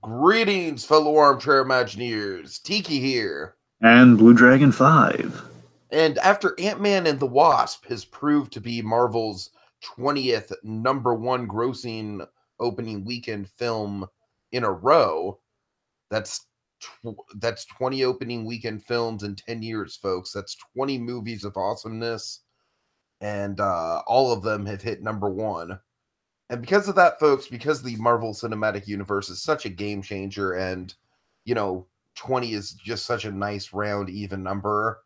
Greetings, fellow armchair Imagineers. Tiki here. And BlueDragonFive. And after Ant-Man and the Wasp has proved to be Marvel's 20th number one grossing opening weekend film in a row, that's 20 opening weekend films in 10 years, folks. That's 20 movies of awesomeness, and all of them have hit number one. And because of that, folks, because the Marvel Cinematic Universe is such a game changer, and 20 is just such a nice round even number,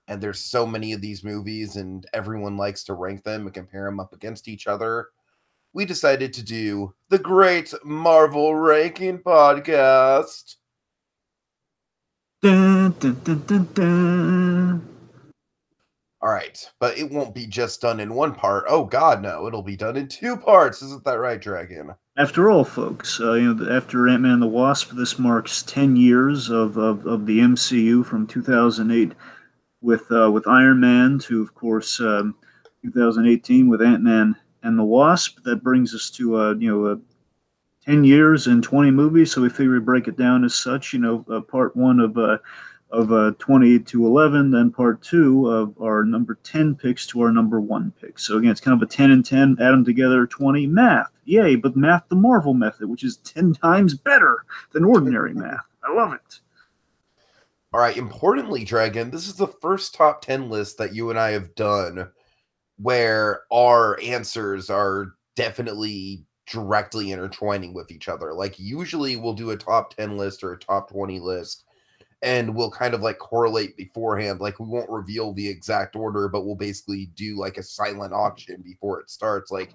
and there's so many of these movies and everyone likes to rank them and compare them up against each other, we decided to do the Great Marvel Ranking Podcast. Dun, dun, dun, dun, dun. All right, but it won't be just done in one part. Oh God, no! It'll be done in two parts. Isn't that right, Dragon? After all, folks, after Ant-Man and the Wasp, this marks 10 years of the MCU from 2008 with Iron Man to, of course, 2018 with Ant-Man and the Wasp. That brings us to 10 years and 20 movies. So we figure we break it down as such. Part one of 20 to 11, then part two of our number 10 picks to our number one pick. So again, it's kind of a 10 and 10, add them together, 20. Math, yay, but math the Marvel method, which is 10 times better than ordinary math. I love it. All right, importantly, Dragon, this is the first top 10 list that you and I have done where our answers are definitely directly intertwining with each other. Like, usually we'll do a top 10 list or a top 20 list, and we'll kind of like correlate beforehand. Like, we won't reveal the exact order, but we'll basically do like a silent auction before it starts. Like,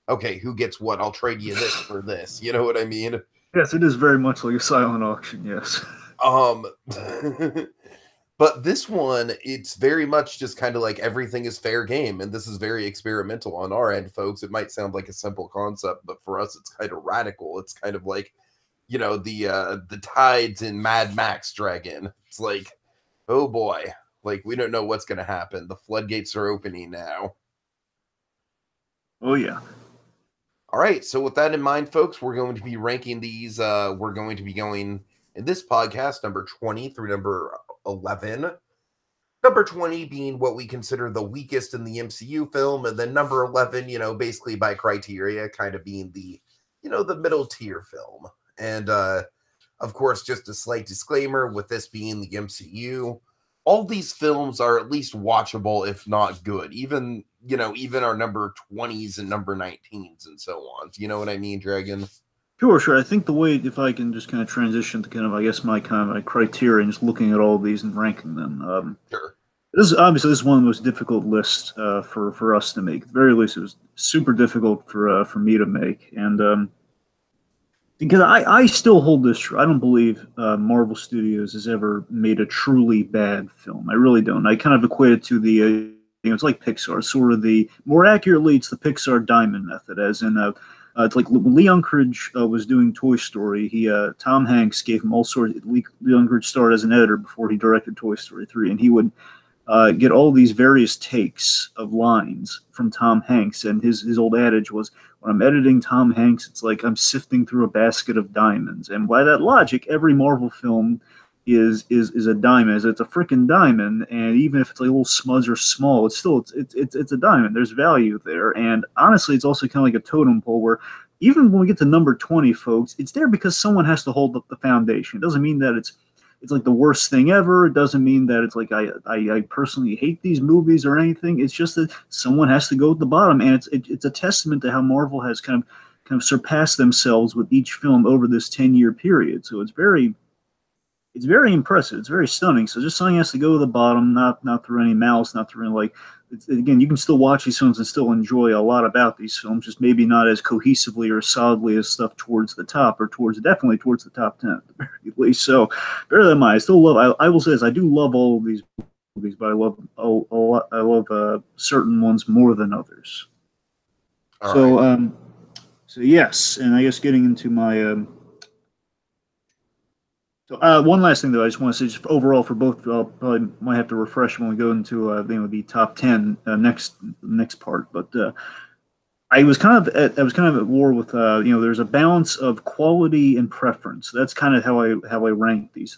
okay, who gets what? I'll trade you this for this. You know what I mean? Yes, it is very much like a silent auction, yes. But this one, it's very much just kind of like everything is fair game, and this is very experimental on our end, folks. It might sound like a simple concept, but for us, it's kind of radical. It's kind of like, the tides in Mad Max, Dragon. It's like, oh boy, like we don't know what's going to happen. The floodgates are opening now. Oh yeah. All right, so with that in mind, folks, we're going to be ranking these. We're going to be going in this podcast number 20 through number 11. Number 20 being what we consider the weakest in the MCU film, and then number 11, basically by criteria, kind of being the middle tier film. And of course, just a slight disclaimer, with this being the MCU, all these films are at least watchable, if not good. Even our number 20s and number 19s and so on. Do you know what I mean, Dragon? Sure. I think the way, if I can just kind of transition to kind of, I guess, my criteria, and just looking at all of these and ranking them. Sure. This is one of the most difficult lists for us to make. At the very least, it was super difficult for me to make, and because I still hold this true. I don't believe Marvel Studios has ever made a truly bad film. I really don't. I kind of equate it to the it's like Pixar, sort of more accurately, it's the Pixar diamond method, as in it's like when Lee Unkrich was doing Toy Story. Tom Hanks gave him all sorts. Lee Unkrich started as an editor before he directed Toy Story 3, and he would get all these various takes of lines from Tom Hanks, and his old adage was, when I'm editing Tom Hanks, it's like I'm sifting through a basket of diamonds. And by that logic, every Marvel film is a diamond. It's a freaking diamond, and even if it's like a little smudge or small, it's still it's a diamond. There's value there, and honestly, it's also kind of like a totem pole where even when we get to number 20, folks, it's there because someone has to hold up the foundation. It doesn't mean that it's like the worst thing ever. It doesn't mean that it's like I personally hate these movies or anything. It's just that someone has to go at the bottom, and it's a testament to how Marvel has kind of surpassed themselves with each film over this 10-year period. So it's very impressive. It's very stunning. So just something has to go to the bottom, not through any malice, not through any, like, again, you can still watch these films and still enjoy a lot about these films, just maybe not as cohesively or solidly as stuff towards the top, or definitely towards the top 10 at the very least. So better than mine. I still love, I will say this, I do love all of these movies, but I love a lot. I love certain ones more than others. All right. So yes, and I guess getting into my one last thing, though, I just want to say, just overall for both, I'll probably might have to refresh when we go into the top 10 next part. But I was kind of at war with there's a balance of quality and preference. That's kind of how I rank these.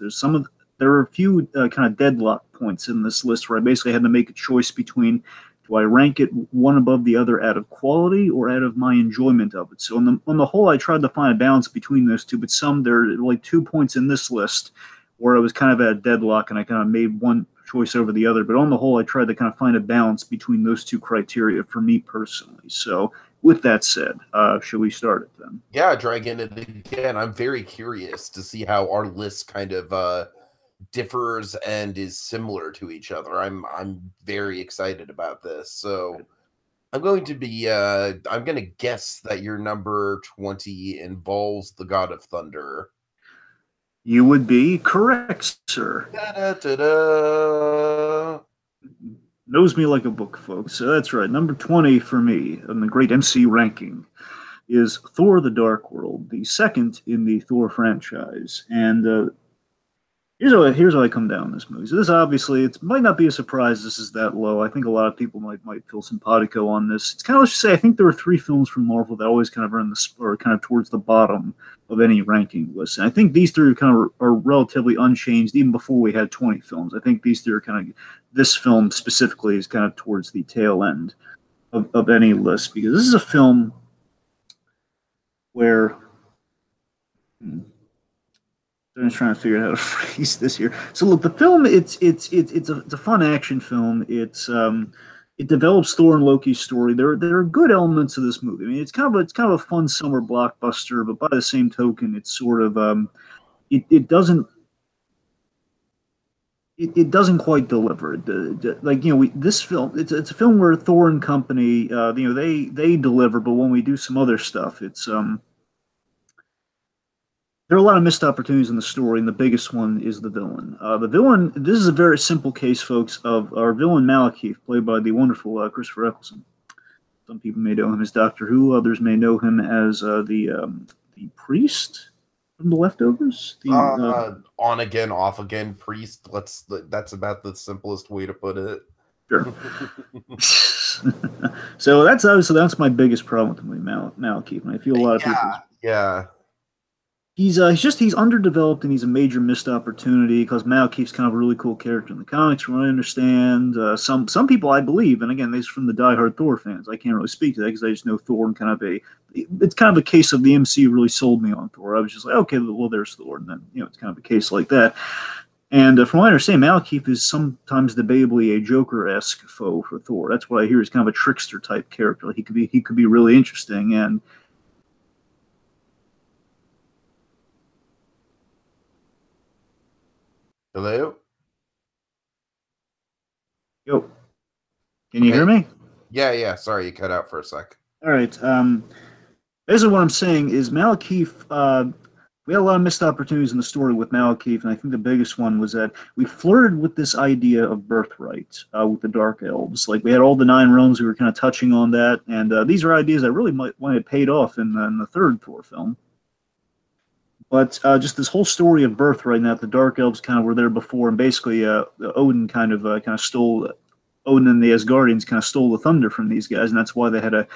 There are a few kind of deadlock points in this list where I basically had to make a choice between, do I rank it one above the other out of quality or out of my enjoyment of it. So on the whole, I tried to find a balance between those two, but there are like 2 points in this list where I was kind of at a deadlock and I kind of made one choice over the other. But on the whole, I tried to kind of find a balance between those two criteria for me personally. So with that said, should we start it then? Yeah, Dragon. And again, I'm very curious to see how our list kind of differs and is similar to each other. I'm very excited about this. So I'm going to guess that your number 20 involves the God of Thunder. You would be correct, sir. Da-da-da-da. Knows me like a book, folks. So that's right. Number 20 for me on the great MC ranking is Thor: The Dark World, the second in the Thor franchise. And here's how I come down on this movie. So this obviously it might not be a surprise this is that low. I think a lot of people might feel simpatico on this. It's kind of, let's just say, I think there are 3 films from Marvel that always kind of earn or kind of towards the bottom of any ranking list. And I think these 3 are relatively unchanged even before we had 20 films. I think these 3 are kind of, this film specifically is kind of towards the tail end of any list, because this is a film where I'm just trying to figure out how to phrase this here. So look, the film it's a fun action film. It develops Thor and Loki's story. There are good elements of this movie. I mean, it's kind of a fun summer blockbuster, but by the same token, it's sort of it doesn't quite deliver. This film, it's a film where Thor and company, they deliver, but when we do some other stuff, it's there are a lot of missed opportunities in the story, and the biggest one is the villain. The villain, this is a very simple case, folks, of our villain Malekith, played by the wonderful Christopher Eccleston. Some people may know him as Doctor Who, others may know him as the priest from The Leftovers. On again, off again, priest. That's about the simplest way to put it. Sure. So that's my biggest problem with the movie, Malekith, and I feel a lot of people. Yeah. He's underdeveloped, and he's a major missed opportunity because Malekith's kind of a really cool character in the comics, from what I understand. Some people, I believe, and again, these are from the diehard Thor fans. I can't really speak to that because I just know Thor, and it's kind of a case of the MCU really sold me on Thor. I was just like, okay, well, there's Thor, and then it's kind of a case like that. And from what I understand, Malekith is sometimes debatably a Joker-esque foe for Thor. That's what I hear. He's kind of a trickster type character. Like, he could be really interesting. And Hello? yo, can you hear me? Yeah. Sorry, you cut out for a sec. All right. Basically, what I'm saying is Malekith. We had a lot of missed opportunities in the story with Malekith, and I think the biggest one was that we flirted with this idea of birthright with the Dark Elves. Like, we had all the 9 realms, we were kind of touching on that, and these are ideas that really might have paid off in the third Thor film. But just this whole story of birthright, and that the Dark Elves kind of were there before, and basically Odin kind of stole. Odin and the Asgardians kind of stole the thunder from these guys, and that's why they had a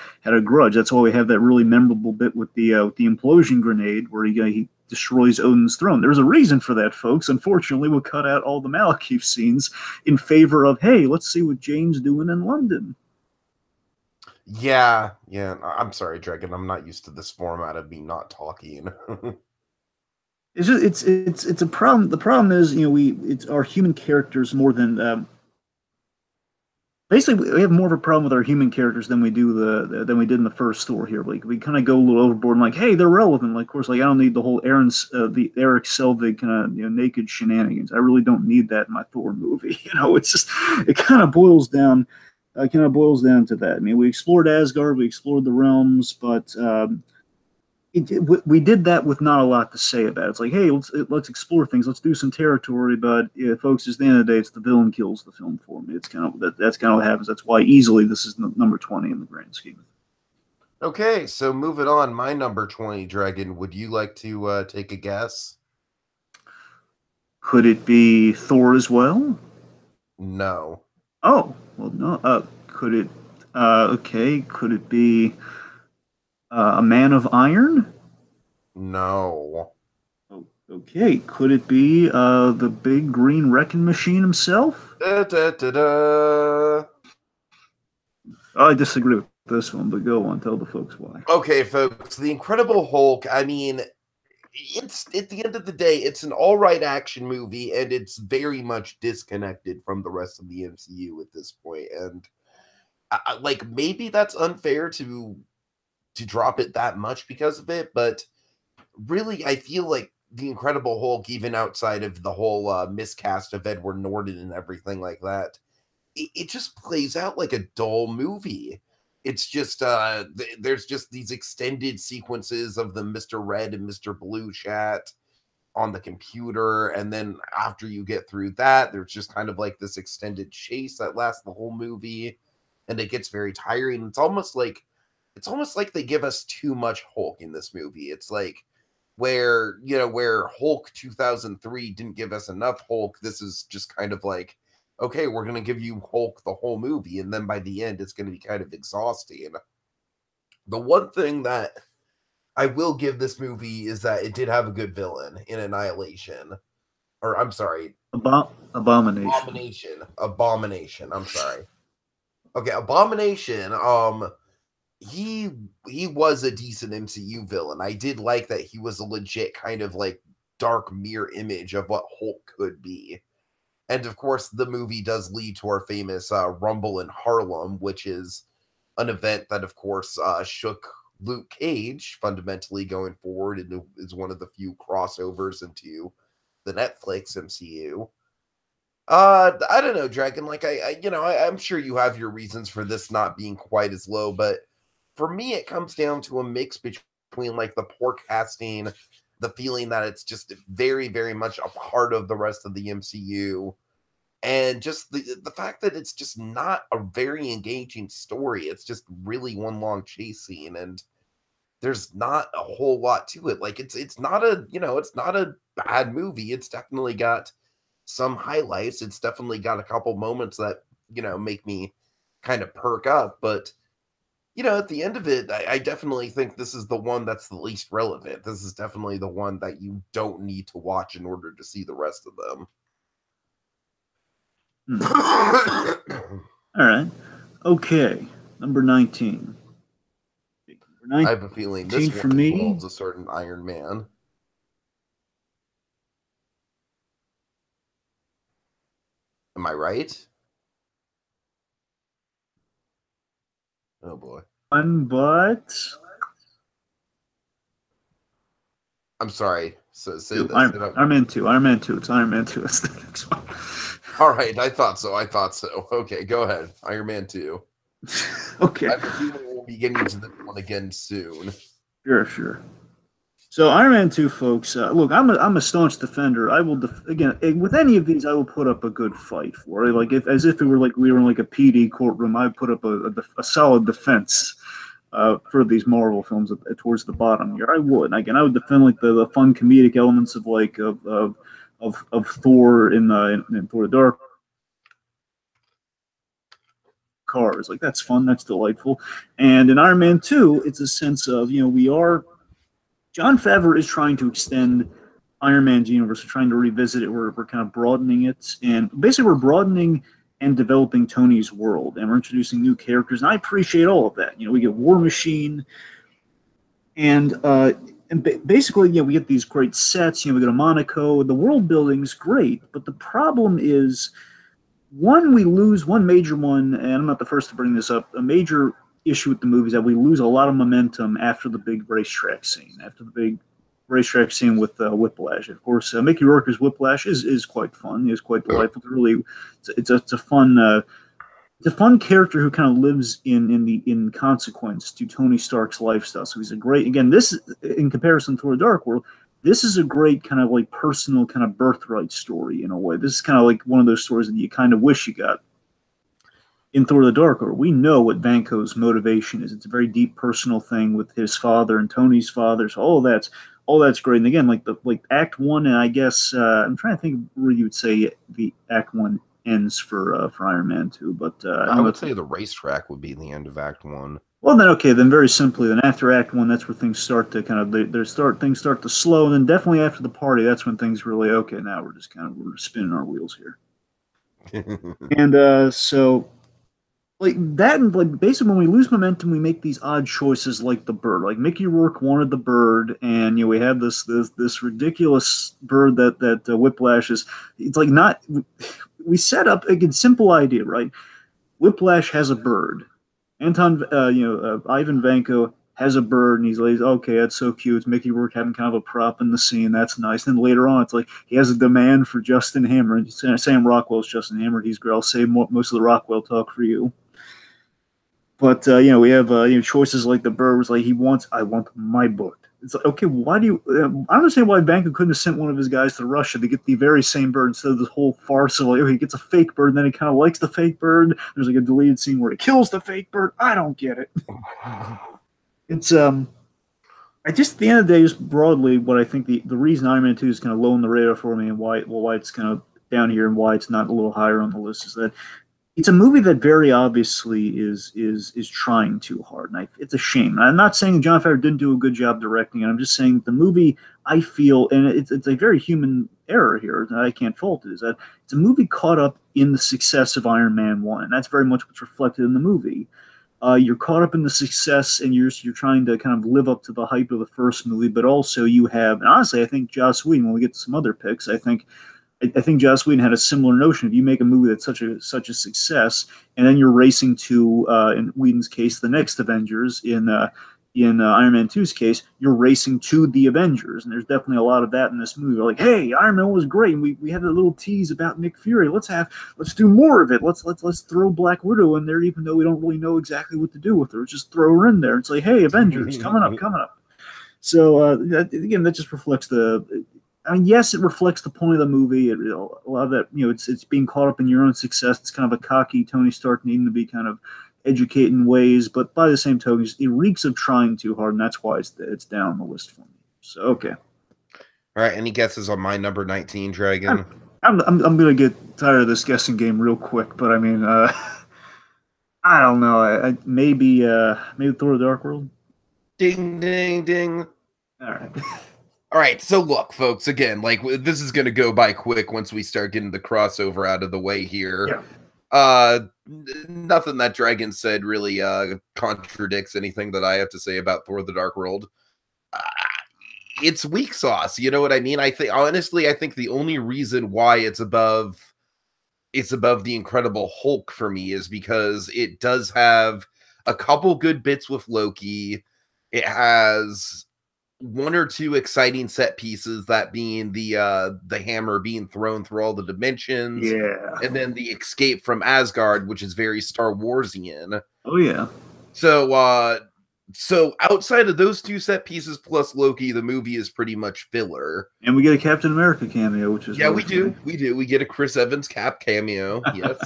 grudge. That's why we have that really memorable bit with the implosion grenade, where he destroys Odin's throne. There's a reason for that, folks. Unfortunately, we'll cut out all the Malekith scenes in favor of, hey, let's see what Jane's doing in London. Yeah. I'm sorry, Dragon. I'm not used to this format of me not talking. It's a problem. The problem is, it's our human characters more than. Basically, we have more of a problem with our human characters than we did in the first Thor here. Like, we kind of go a little overboard and like, hey, they're relevant. Like, of course, like, I don't need the whole Eric Selvig kind of naked shenanigans. I really don't need that in my Thor movie. It's just, it kind of boils down to that. I mean, we explored Asgard, we explored the realms, but we did that with not a lot to say about it. It's like, hey, let's explore things, let's do some territory, but folks, at the end of the day, it's the villain kills the film for me. It's that's kind of what happens. That's why easily this is number 20 in the grand scheme. Okay, so moving on, my number 20, Dragon. Would you like to take a guess? Could it be Thor as well? No. Oh, well, no. Could it? Okay. Could it be? A Man of Iron? No. Oh, okay, could it be the big green wrecking machine himself? Da, da, da, da. I disagree with this one, but go on, tell the folks why. Okay, folks, the Incredible Hulk, I mean, it's at the end of the day, it's an all right action movie, and it's very much disconnected from the rest of the MCU at this point. And like maybe that's unfair to drop it that much because of it, but really, I feel like the Incredible Hulk, even outside of the whole miscast of Edward Norton and everything like that, it just plays out like a dull movie. It's just there's just these extended sequences of the Mr. Red and Mr. Blue chat on the computer, and then after you get through that, there's just kind of like this extended chase that lasts the whole movie, and it gets very tiring. It's almost like they give us too much Hulk in this movie. It's like where Hulk 2003 didn't give us enough Hulk, this is just kind of like, okay, we're going to give you Hulk the whole movie, and then by the end, it's going to be kind of exhausting. The one thing that I will give this movie is that it did have a good villain in Annihilation. Or, I'm sorry. Abomination. Abomination. I'm sorry. Okay, Abomination, he was a decent MCU villain. I did like that he was a legit kind of like dark mirror image of what Hulk could be. And of course, the movie does lead to our famous Rumble in Harlem, which is an event that, of course, shook Luke Cage fundamentally going forward, and is one of the few crossovers into the Netflix MCU. I don't know, Dragon. Like I'm sure you have your reasons for this not being quite as low, but for me, it comes down to a mix between like the poor casting, the feeling that it's just very, very much a part of the rest of the MCU, and just the fact that it's just not a very engaging story. It's just really one long chase scene, and there's not a whole lot to it. Like it's not it's not a bad movie. It's definitely got some highlights. It's definitely got a couple moments that make me kind of perk up, but at the end of it, I definitely think this is the one that's the least relevant. This is definitely the one that you don't need to watch in order to see the rest of them. All right. Okay. Number 19. I have a feeling this for one me involves a certain Iron Man. Am I right? Oh boy. But I'm sorry. So say this. Iron Man 2. Iron Man 2. It's Iron Man 2. That's the next one. All right. I thought so. Okay, go ahead. Iron Man 2. Okay. I have a feeling we'll be getting to this one again soon. Sure. So Iron Man 2, folks. Look, I'm a staunch defender. I will again with any of these, I will put up a good fight for it. Like as if it were like we were in like a PD courtroom, I'd put up a solid defense for these Marvel films towards the bottom here. I would. Again, I would defend like the fun comedic elements of like of Thor in Thor the Dark cars. Like that's fun, that's delightful. And in Iron Man 2, it's a sense of, Jon Favreau is trying to extend Iron Man's universe, we're trying to revisit it, we're kind of broadening it, and basically we're broadening and developing Tony's world, and we're introducing new characters, and I appreciate all of that. We get War Machine, and basically, we get these great sets, we go to Monaco, the world building is great, but the problem is, we lose one major one, and I'm not the first to bring this up, a major issue with the movie is that we lose a lot of momentum after the big racetrack scene, with Whiplash. Of course, Mickey Rourke's Whiplash is quite fun. It's quite delightful. It's a fun character who kind of lives in consequence to Tony Stark's lifestyle. So he's a great, again, this in comparison to the Dark World, this is a great kind of like personal kind of birthright story in a way. This is kind of like one of those stories that you kind of wish you got. In Thor the Dark World, we know what Vanko's motivation is. It's a very deep personal thing with his father and Tony's father. So all that's great. And again, like Act 1, and I guess I'm trying to think where you would say the Act 1 ends for Iron Man 2, but I would say the racetrack would be the end of Act 1. Well, then okay, then very simply, then after Act One, that's where things start to kind of things start to slow, and then definitely after the party, that's when things really okay. Now we're spinning our wheels here, and so like that, and like basically when we lose momentum, we make these odd choices like the bird. Like Mickey Rourke wanted the bird, and we have this ridiculous bird that Whiplash is. It's like not we set up again simple idea, right? Whiplash has a bird. Ivan Vanko has a bird, and he's like, okay, that's so cute. It's Mickey Rourke having kind of a prop in the scene. That's nice. Then later on, it's like he has a demand for Justin Hammer. Sam Rockwell's Justin Hammer. He's great. I'll save most of the Rockwell talk for you. But we have choices like the bird was like I want my bird. It's like, okay, why do you? I don't understand why Vanko couldn't have sent one of his guys to Russia to get the very same bird instead of this whole farce of like, he gets a fake bird and then he kind of likes the fake bird. There's like a deleted scene where he kills the fake bird. I don't get it. It's I just at the end of the day, just broadly, what I think the reason Iron Man 2 is kind of low on the radar for me and why it's kind of down here and why it's not a little higher on the list is that it's a movie that very obviously is trying too hard, and it's a shame. And I'm not saying Jon Favreau didn't do a good job directing it. I'm just saying the movie, I feel, and it's a very human error here that I can't fault it, is that it's a movie caught up in the success of Iron Man 1, and that's very much what's reflected in the movie. You're caught up in the success, and you're trying to kind of live up to the hype of the first movie, but also you have, and honestly, I think Joss Whedon, when we get to some other picks, I think Joss Whedon had a similar notion. If you make a movie that's such a success, and then you're racing to, in Whedon's case, the next Avengers. In Iron Man 2's case, you're racing to the Avengers, and there's definitely a lot of that in this movie. We're like, hey, Iron Man was great, and we had a little tease about Nick Fury. Let's do more of it. Let's throw Black Widow in there, even though we don't really know exactly what to do with her. Just throw her in there. It's like, hey, Avengers coming up. So again, that just reflects the. I mean, yes, it reflects the point of the movie. A lot of that, it's being caught up in your own success. It's kind of a cocky Tony Stark needing to be kind of educated in ways, but by the same token, it reeks of trying too hard, and that's why it's down on the list for me. So, okay. All right, any guesses on my number 19, Dragon? I'm gonna get tired of this guessing game real quick, but I mean, I don't know. Maybe Thor: The Dark World. Ding, ding, ding. All right. All right, so look, folks, again, like this is going to go by quick once we start getting the crossover out of the way here. Yeah. Nothing that Dragon said really contradicts anything that I have to say about Thor: The Dark World. It's weak sauce, you know what I mean? I think the only reason why it's above the Incredible Hulk for me is because it does have a couple good bits with Loki. It has one or two exciting set pieces, that being the hammer being thrown through all the dimensions, and then the escape from Asgard, which is very Star Warsian. Oh yeah. So outside of those two set pieces plus Loki, the movie is pretty much filler. And we get a Captain America cameo, which is we do. We get a Chris Evans Cap cameo. Yes.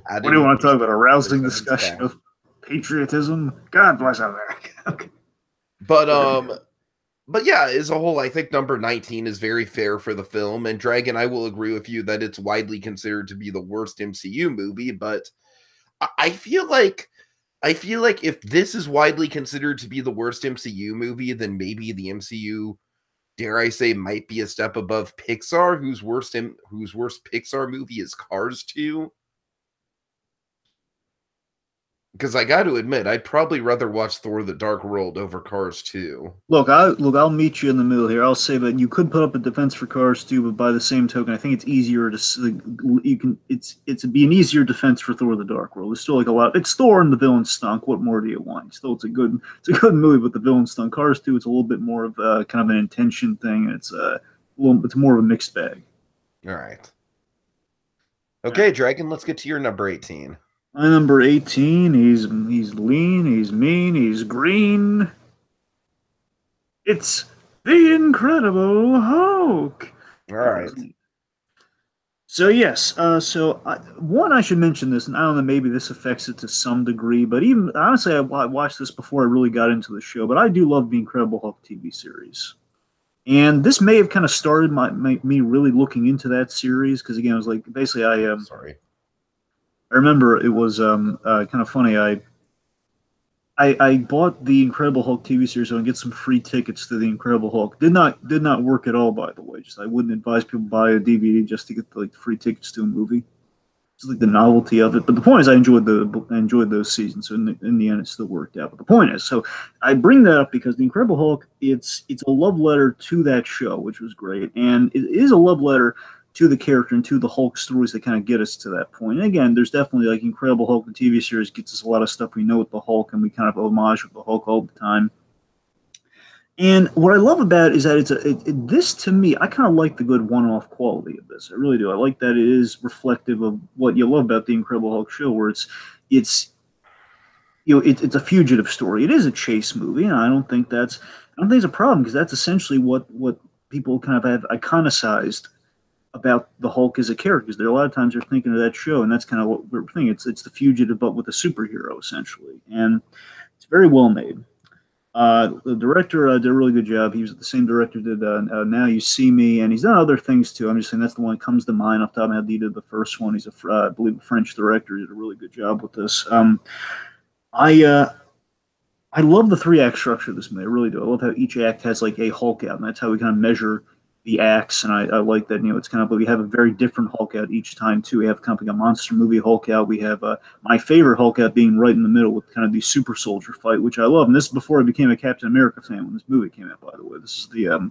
What do you want to talk about? A rousing discussion of patriotism? God bless America. Okay. But yeah, as a whole, I think number 19 is very fair for the film. And Dragon, I will agree with you that it's widely considered to be the worst MCU movie. But I feel like if this is widely considered to be the worst MCU movie, then maybe the MCU, dare I say, might be a step above Pixar, whose worst Pixar movie is Cars 2. Because I got to admit, I'd probably rather watch Thor: The Dark World over Cars 2. Look, I'll meet you in the middle here. I'll say that you could put up a defense for Cars 2, but by the same token, I think it's easier to it'd be an easier defense for Thor: The Dark World. It's still like a lot. It's Thor and the villain stunk. What more do you want? Still, it's a good movie, but the villain stunk. Cars 2, it's a little bit more of kind of an intention thing. And it's more of a mixed bag. All right. Okay, Dragon. Let's get to your number 18. My number 18, he's lean, he's mean, he's green. It's the Incredible Hulk. All right. So yes, I should mention this, and I don't know, maybe this affects it to some degree, but even honestly, I watched this before I really got into the show, but I do love the Incredible Hulk TV series. And this may have kind of started me really looking into that series, because again, it was like, basically I remember it was kind of funny. I bought the Incredible Hulk TV series so I can get some free tickets to the Incredible Hulk. Did not work at all, by the way. Just I wouldn't advise people buy a DVD just to get like free tickets to a movie. It's like the novelty of it. But the point is, I enjoyed those seasons. So in the end, it still worked out. But the point is, so I bring that up because the Incredible Hulk, it's a love letter to that show, which was great, and it is a love letter to the character and to the Hulk stories that kind of get us to that point. And again, there's definitely like Incredible Hulk, the TV series gets us a lot of stuff we know with the Hulk, and we kind of homage with the Hulk all the time. And what I love about it is that this to me, I kind of like the good one-off quality of this. I really do. I like that it is reflective of what you love about the Incredible Hulk show, where it's it's a fugitive story. It is a chase movie, and I don't think it's a problem because that's essentially what people kind of have iconicized about the Hulk as a character. Because there are a lot of times they're thinking of that show, and that's kind of what we're thinking. It's the fugitive, but with a superhero essentially, and it's very well made. The director did a really good job. He was the same director did Now You See Me, and he's done other things too. I'm just saying that's the one that comes to mind off the top of my head. He did the first one. He's I believe a French director. He did a really good job with this. I I love the three act structure of this movie. I really do. I love how each act has like a Hulk out, and that's how we kind of measure the acts. And I like that. It's kind of we have a very different Hulk out each time too. We have kind of like a monster movie Hulk out. We have my favorite Hulk out being right in the middle with kind of the super soldier fight, which I love. And this is before I became a Captain America fan when this movie came out. By the way, this is the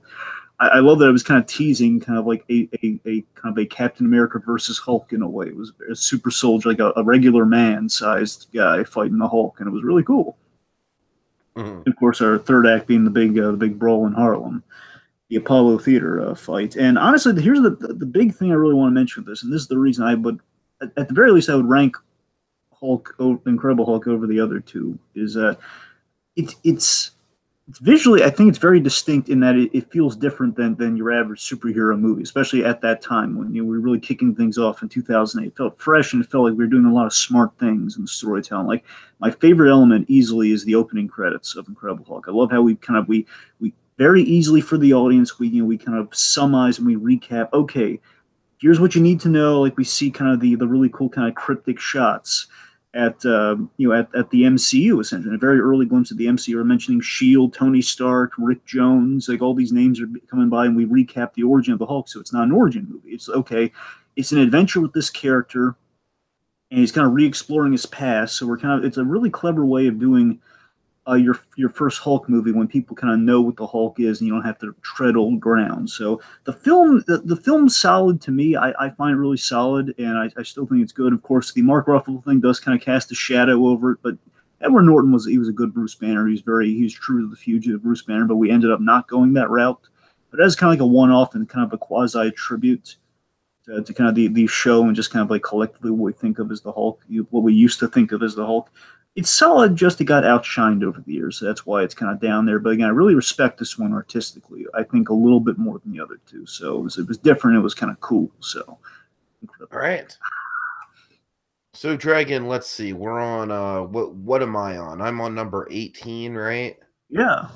I love that it was kind of teasing kind of like a kind of a Captain America versus Hulk in a way. It was a super soldier, like a regular man sized guy fighting the Hulk, and it was really cool. Mm-hmm. Of course, our third act being the big brawl in Harlem, the Apollo Theater fight. And honestly, here's the big thing I really want to mention with this, and this is the reason I would, at the very least, I would rank Incredible Hulk over the other two. Is it's visually, I think it's very distinct in that it feels different than your average superhero movie, especially at that time when we were really kicking things off in 2008. It felt fresh and it felt like we were doing a lot of smart things in the storytelling. Like my favorite element easily is the opening credits of Incredible Hulk. I love how we very easily for the audience we kind of summarize and we recap. Okay, here's what you need to know. Like we see kind of the really cool kind of cryptic shots at at the MCU, essentially a very early glimpse of the MCU. We're mentioning Shield, Tony Stark, Rick Jones, like all these names are coming by, and we recap the origin of the Hulk. So it's not an origin movie. It's okay. It's an adventure with this character, and he's kind of re-exploring his past. So it's a really clever way of doing your first Hulk movie when people kind of know what the Hulk is and you don't have to tread old ground. So the film's solid to me. I find it really solid, and I still think it's good. Of course, the Mark Ruffalo thing does kind of cast a shadow over it, but Edward Norton was a good Bruce Banner. He was true to the fugitive Bruce Banner, but we ended up not going that route. But as kind of like a one-off and kind of a quasi tribute to kind of the show and just kind of like collectively what we think of as the Hulk, what we used to think of as the Hulk. It's solid, just it got outshined over the years, so that's why it's kind of down there. But again, I really respect this one artistically. I think a little bit more than the other two. So it was different. It was kind of cool. So, incredible. All right. So Dragon, let's see. We're on what am I on? I'm on number 18, right? Yeah.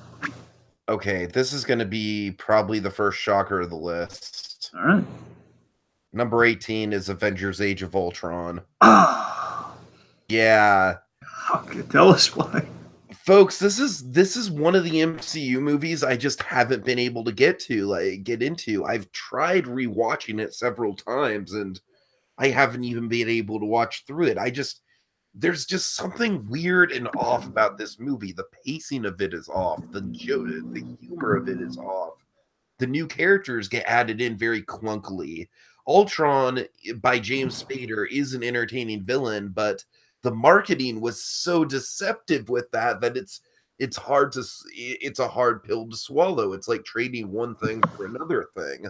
Okay, this is going to be probably the first shocker of the list. All right. Number 18 is Avengers: Age of Ultron. Yeah. Okay, tell us why. Folks, this is one of the MCU movies I just haven't been able to get into. I've tried rewatching it several times and I haven't even been able to watch through it. There's just something weird and off about this movie. The pacing of it is off. The humor of it is off. The new characters get added in very clunkily. Ultron by James Spader is an entertaining villain, but the marketing was so deceptive with that it's a hard pill to swallow. It's like trading one thing for another thing.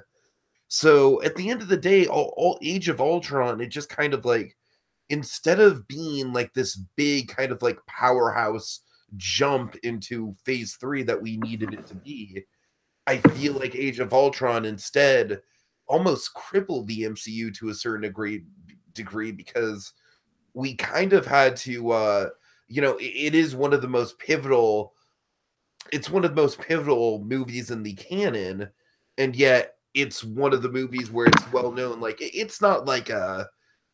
So at the end of the day, all Age of Ultron, it just kind of like, instead of being like this big kind of like powerhouse jump into phase 3 that we needed it to be, I feel like Age of Ultron instead almost crippled the MCU to a certain degree because we kind of had to it is one of the most pivotal movies in the canon, and yet it's one of the movies where it's well known. Like it's not like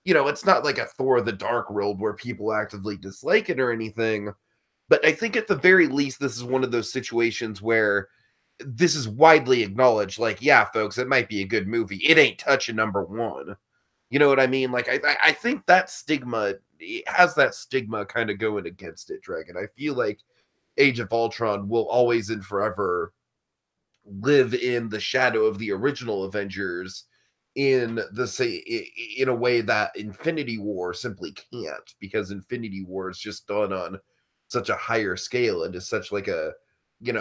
it's not like a Thor the Dark World where people actively dislike it or anything, But I think at the very least, this is one of those situations where this is widely acknowledged. Like, yeah, folks, it might be a good movie. It ain't touching number one. You know what I mean? Like, I think that stigma, it has that stigma kind of going against it, Dragon. I feel like Age of Ultron will always and forever live in the shadow of the original Avengers in in a way that Infinity War simply can't, because Infinity War is just done on such a higher scale and is such like a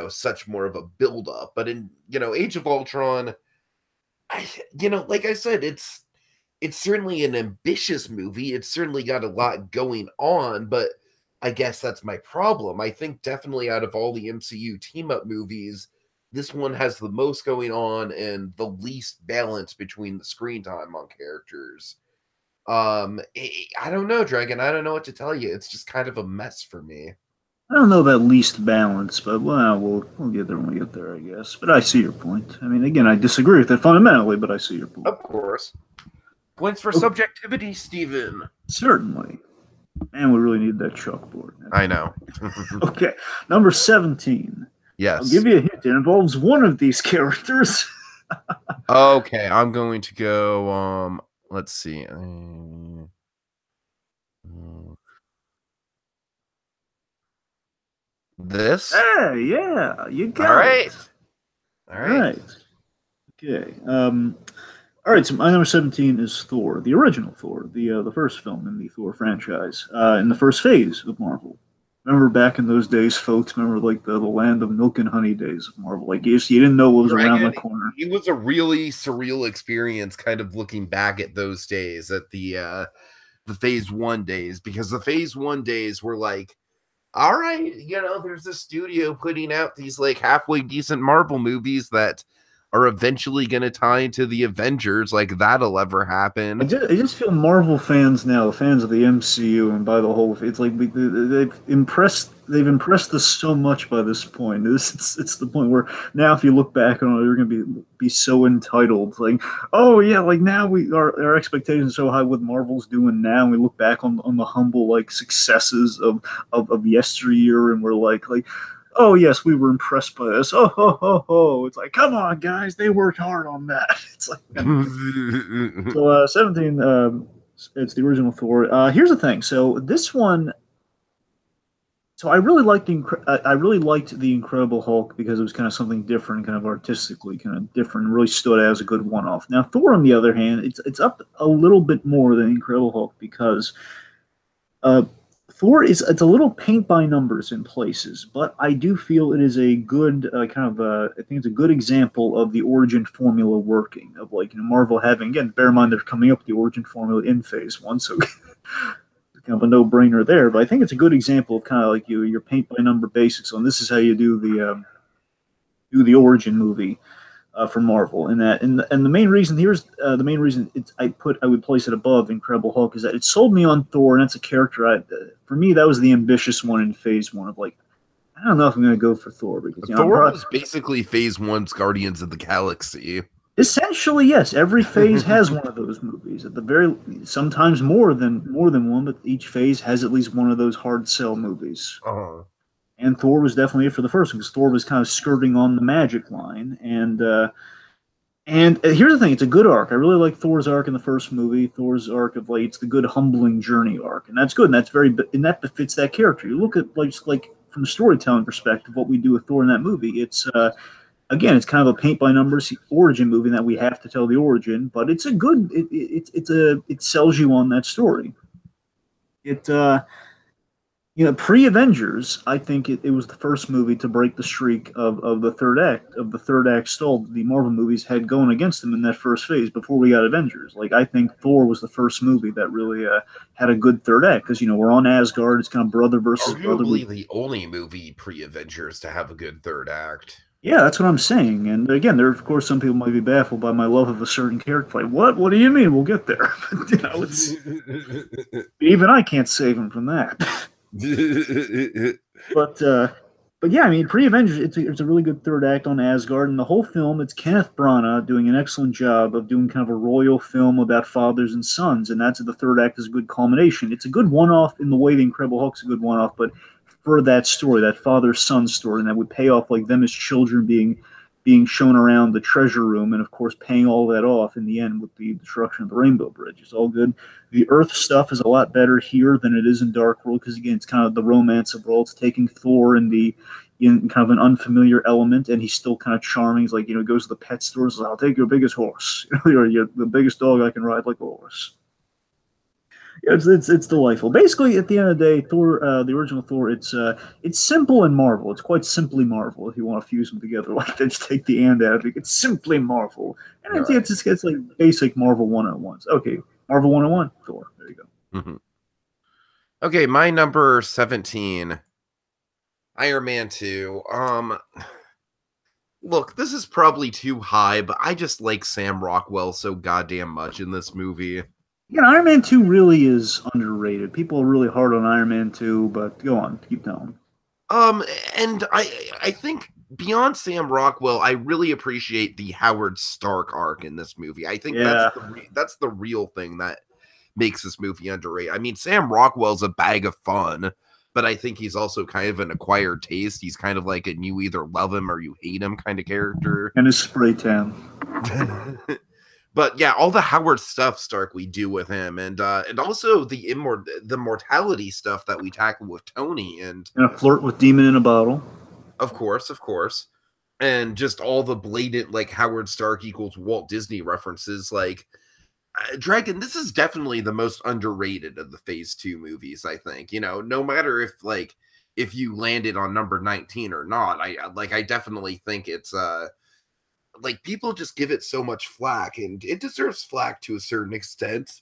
such more of a build up. But in Age of Ultron, I like I said, it's certainly an ambitious movie. It's certainly got a lot going on, but I guess that's my problem. I think definitely out of all the MCU team up movies, this one has the most going on and the least balance between the screen time on characters. I don't know, Dragon. I don't know what to tell you. It's just kind of a mess for me. I don't know about least balance, but well, we'll get there when we get there, I guess. But I see your point. I mean, again, I disagree with it fundamentally, but I see your point. Of course. Points for subjectivity, Steven. Certainly. Man, we really need that chalkboard. I know. Okay, number 17. Yes. I'll give you a hint. It involves one of these characters. Okay, I'm going to go, let's see. This? Hey, yeah, you got All right. it. All right. Okay. All right, so my number 17 is Thor, the original Thor, the first film in the Thor franchise, in the first phase of Marvel. Remember back in those days, folks? Remember like the land of milk and honey days of Marvel? Like you didn't know what was around the corner. It was a really surreal experience, kind of looking back at those days, at the Phase 1 days, because the Phase 1 days were like, all right, there's this studio putting out these like halfway decent Marvel movies that are eventually going to tie into the Avengers. Like that'll ever happen. I just feel Marvel fans now, fans of the MCU, and by the whole, it's like they've impressed us so much by this point. It's the point where now, if you look back on it, you're going to be so entitled. Like, oh yeah, like now our expectations are so high what Marvel's doing now, and we look back on the humble like successes of yesteryear, and we're like. Oh yes, we were impressed by this. Oh ho ho ho! It's like, come on, guys, they worked hard on that. It's like, so 17. It's the original Thor. Here's the thing. So this one. So I really liked the Incredible Hulk because it was kind of something different, kind of artistically kind of different, and really stood out as a good one-off. Now Thor, on the other hand, it's up a little bit more than Incredible Hulk because. Thor it's a little paint by numbers in places, but I do feel it is a good I think it's a good example of the origin formula working, of like Marvel having, again, bear in mind they're coming up with the origin formula in Phase 1, so kind of a no-brainer there. But I think it's a good example of kind of like your paint by number basics, and this is how you do the origin movie. For Marvel, and the main reason I would place it above Incredible Hulk is that it sold me on Thor, and that's a character for me that was the ambitious one in Phase 1 of like, I don't know if I'm going to go for Thor because Thor was basically Phase 1's Guardians of the Galaxy. Essentially, yes. Every phase has one of those movies. At the very sometimes more than one, but each phase has at least one of those hard sell movies. Uh-huh. And Thor was definitely it for the first one because Thor was kind of skirting on the magic line. And here's the thing: it's a good arc. I really like Thor's arc in the first movie. Thor's arc of like it's the good humbling journey arc, and that's good. And that befits that character. You look at like from a storytelling perspective, what we do with Thor in that movie. It's again, it's kind of a paint by numbers origin movie in that we have to tell the origin, but it's a good. It sells you on that story. Pre-Avengers, I think it was the first movie to break the streak of the third act stall the Marvel movies had going against them in that first phase before we got Avengers. Like, I think Thor was the first movie that really had a good third act because, we're on Asgard. It's kind of brother versus brother. Arguably the only movie pre-Avengers to have a good third act. Yeah, that's what I'm saying. And again, there, of course, some people might be baffled by my love of a certain character. Like, what? What do you mean? We'll get there. Even I can't save him from that. But yeah, I mean, pre-Avengers, it's a really good third act on Asgard, and the whole film, it's Kenneth Branagh doing an excellent job of doing kind of a royal film about fathers and sons, and that's the third act is a good culmination. It's a good one-off in the way the Incredible Hulk's a good one-off, but for that story, that father-son story, and that would pay off like them as children being shown around the treasure room, and of course paying all that off in the end with the destruction of the Rainbow Bridge. It's all good. The Earth stuff is a lot better here than it is in Dark World, because again, it's kind of the romance of World. It's taking Thor in kind of an unfamiliar element, and he's still kind of charming. He's like, goes to the pet store, says, "I'll take your biggest horse, or the biggest dog I can ride like a horse." It's delightful. Basically, at the end of the day, Thor, the original Thor, it's simple and Marvel. It's quite simply Marvel if you want to fuse them together like that. Just take the "and" out. It's simply Marvel, and it's like basic Marvel 101s. Okay, Marvel 101, Thor. There you go. Mm-hmm. Okay, my number 17, Iron Man 2. Look, this is probably too high, but I just like Sam Rockwell so goddamn much in this movie. Yeah, Iron Man 2 really is underrated. People are really hard on Iron Man 2, but go on, keep telling. And I think beyond Sam Rockwell, I really appreciate the Howard Stark arc in this movie. I think that's the real thing that makes this movie underrated. I mean, Sam Rockwell's a bag of fun, but I think he's also kind of an acquired taste. He's kind of like you either love him or you hate him kind of character. And his spray tan. But yeah, all the Howard stuff Stark we do with him, and also the mortality stuff that we tackle with Tony, and a flirt with Demon in a Bottle. Of course. And just all the blatant like Howard Stark equals Walt Disney references. Like Dragon, this is definitely the most underrated of the Phase 2 movies, I think. No matter if you landed on number 19 or not, I definitely think it's like people just give it so much flack, and it deserves flack to a certain extent.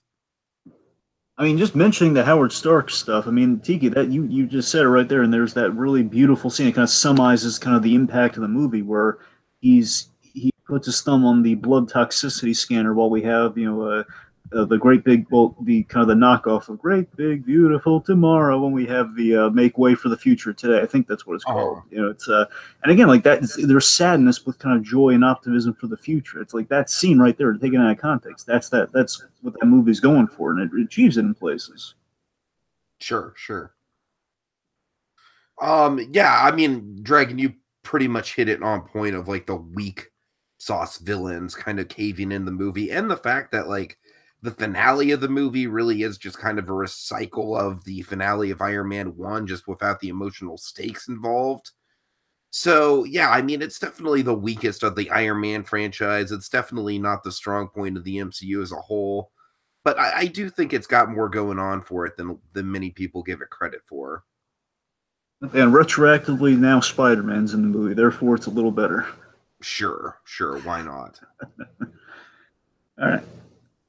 I mean, just mentioning the Howard Stark stuff. I mean, Tiki, that you just said it right there, and there's that really beautiful scene. It kind of summarizes kind of the impact of the movie, where he puts his thumb on the blood toxicity scanner while we have the great big, the kind of the knockoff of Great Big Beautiful Tomorrow, when we have the Make Way for the Future Today. I think that's what it's called. It's and again, like that, there's sadness with kind of joy and optimism for the future. It's like that scene right there, taken out of context. That's what that movie's going for, and it achieves it in places. Sure. Yeah, I mean, Dragon, you pretty much hit it on point of like the weak sauce villains kind of caving in the movie, and the fact that like the finale of the movie really is just kind of a recycle of the finale of Iron Man 1, just without the emotional stakes involved. So, yeah, I mean, it's definitely the weakest of the Iron Man franchise. It's definitely not the strong point of the MCU as a whole. But I do think it's got more going on for it than many people give it credit for. And retroactively, now Spider-Man's in the movie. Therefore, it's a little better. Sure. Why not? All right.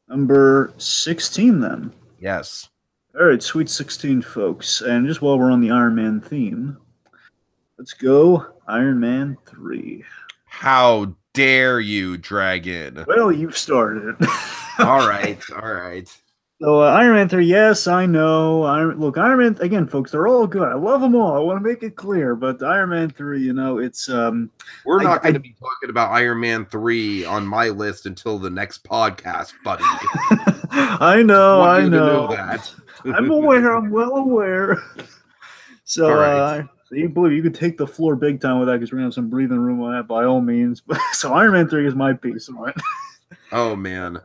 Number 16, then. Yes. All right, Sweet 16, folks. And just while we're on the Iron Man theme, let's go Iron Man 3. How dare you, Dragon? Well, you started it. All right. So Iron Man 3, yes, I know. Look, Iron Man, again, folks, they're all good. I love them all. I want to make it clear. But Iron Man 3, it's... We're not going to be talking about Iron Man 3 on my list until the next podcast, buddy. I know. To know that. I'm aware. I'm well aware. So, right. So you believe you could take the floor big time with that, because we're going to have some breathing room on that by all means. So Iron Man 3 is my piece, all right? Oh man!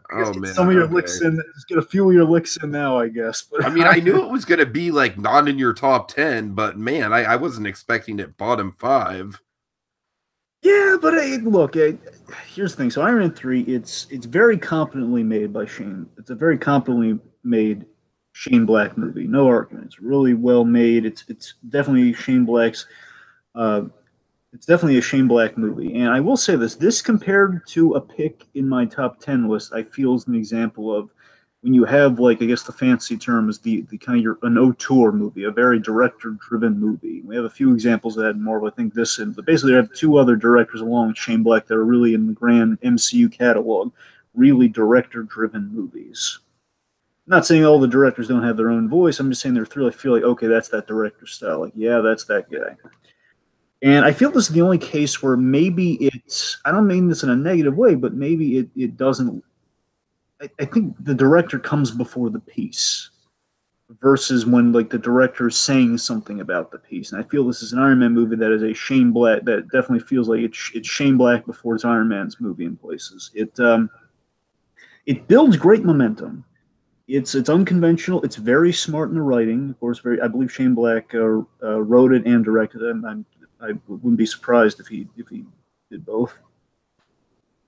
Some of your licks in. Just get a few of your licks in now, I guess. But I mean, I knew it was going to be like not in your top 10, but man, I wasn't expecting it bottom 5. Yeah, but look, here's the thing. So Iron Man 3, it's very competently made by Shane. It's a very competently made Shane Black movie. No argument. It's really well made. It's definitely Shane Black's. It's definitely a Shane Black movie. And I will say this compared to a pick in my top 10 list, I feel is an example of when you have, like, I guess the fancy term is the kind of an auteur movie, a very director-driven movie. We have a few examples of that in Marvel. I think this, but basically, I have two other directors along with Shane Black that are really in the grand MCU catalog, really director-driven movies. I'm not saying all the directors don't have their own voice. I'm just saying I feel like, okay, that's that director style. Like, yeah, that's that guy. And I feel this is the only case where maybe I don't mean this in a negative way, but maybe it doesn't. I think the director comes before the piece. versus when like the director is saying something about the piece. And I feel this is an Iron Man movie that is a Shane Black that definitely feels like it's Shane Black before it's Iron Man's movie in places. It builds great momentum. It's unconventional. It's very smart in the writing. Of course, very I believe Shane Black wrote it and directed it. And I wouldn't be surprised if he did both.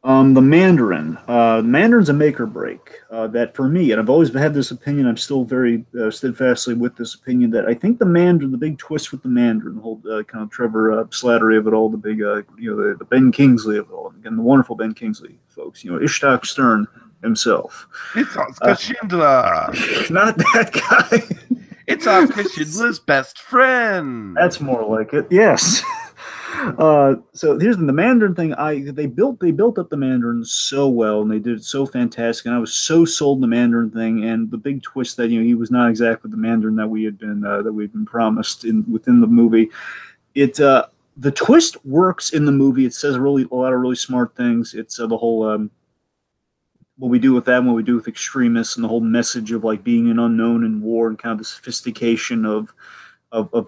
The Mandarin's a make or break. That for me, and I've always had this opinion. I'm still very steadfastly with this opinion that I think the Mandarin, the big twist with the Mandarin, the whole kind of Trevor Slattery of it all, the big, the Ben Kingsley of it all, again, the wonderful Ben Kingsley, folks. Ishtar Stern himself. It's Oscar Schindler. Not that guy. It's Oscar Schindler's best friend. That's more like it. Yes. So here's the Mandarin thing. They built up the Mandarin so well, and they did it so fantastic. And I was so sold on the Mandarin thing, and the big twist that he was not exactly the Mandarin that we'd been promised within the movie. The twist works in the movie. It says a lot of really smart things. It's the whole what we do with that, and what we do with extremists, and the whole message of like being an unknown in war, and kind of the sophistication of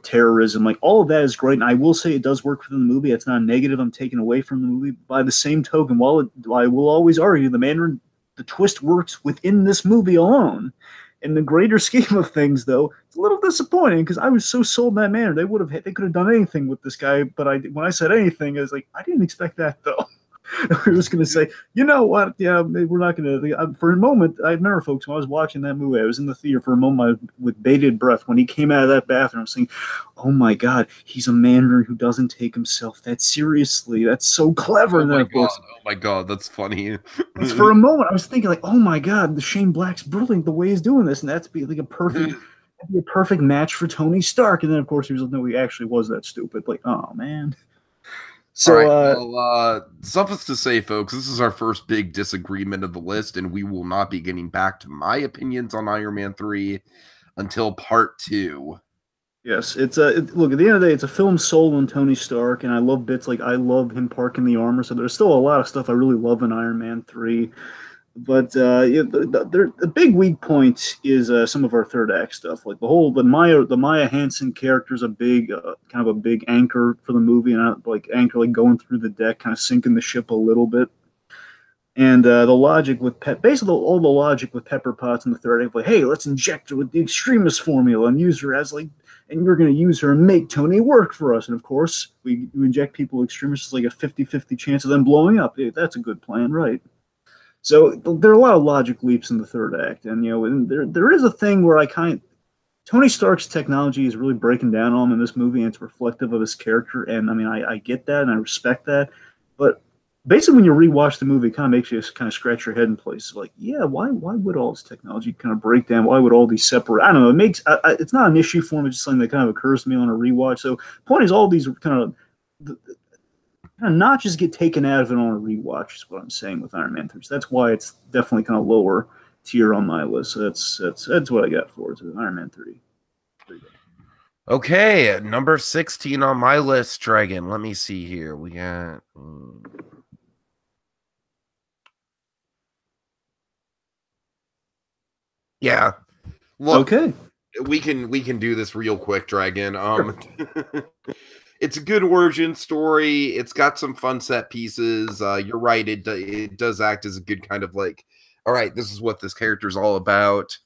terrorism. Like all of that is great, and I will say it does work within the movie. It's not a negative I'm taking away from the movie. By the same token, I will always argue the twist works within this movie alone. In the greater scheme of things, though, it's a little disappointing because I was so sold on that Mandarin. They could have done anything with this guy, but when I said anything, I was like, I didn't expect that though. I was going to say, you know what? Yeah, we're not going to. For a moment, I remember, folks, when I was watching that movie, I was in the theater for a moment with bated breath. When he came out of that bathroom, I was thinking, oh my God, he's a Mandarin who doesn't take himself that seriously. That's so clever. Oh my God, that's funny. For a moment, I was thinking, like, oh my God, the Shane Black's brilliant the way he's doing this. And that's be like a perfect match for Tony Stark. And then, of course, he was like, no, he actually was that stupid. Like, oh man. So, all right, suffice to say, folks, this is our first big disagreement of the list, and we will not be getting back to my opinions on Iron Man 3 until part 2. Yes, look, at the end of the day, it's a film sold on Tony Stark, and I love bits like I love him parking the armor, so there's still a lot of stuff I really love in Iron Man 3. But the big weak point is some of our third act stuff, like the Maya Hansen character is a big kind of a big anchor for the movie, and anchor like going through the deck, kind of sinking the ship a little bit. And the logic with basically all the logic with Pepper Potts in the third act, like, hey, let's inject her with the extremist formula and use her as like, and we're going to use her and make Tony work for us. And of course, we inject people with extremists, it's like a 50-50 chance of them blowing up. Hey, that's a good plan, right? So there are a lot of logic leaps in the third act, and there is a thing where Tony Stark's technology is really breaking down on him in this movie, and it's reflective of his character. And I mean, I get that and I respect that, but basically, when you rewatch the movie, it kind of makes you kind of scratch your head in places. Like, yeah, why would all this technology kind of break down? Why would all these separate? I don't know. It's not an issue for me. It's just something that kind of occurs to me on a rewatch. So, point is, all these kind of notches get taken out of it on a rewatch. Is what I'm saying with Iron Man 3. So that's why it's definitely kind of lower tier on my list. So that's what I got for it. Iron Man 3. Okay, number 16 on my list, Dragon. Let me see here. We got. Yeah. Look, okay. We can do this real quick, Dragon. It's a good origin story. It's got some fun set pieces. You're right. It does act as a good kind of like, all right, this is what this character's all about.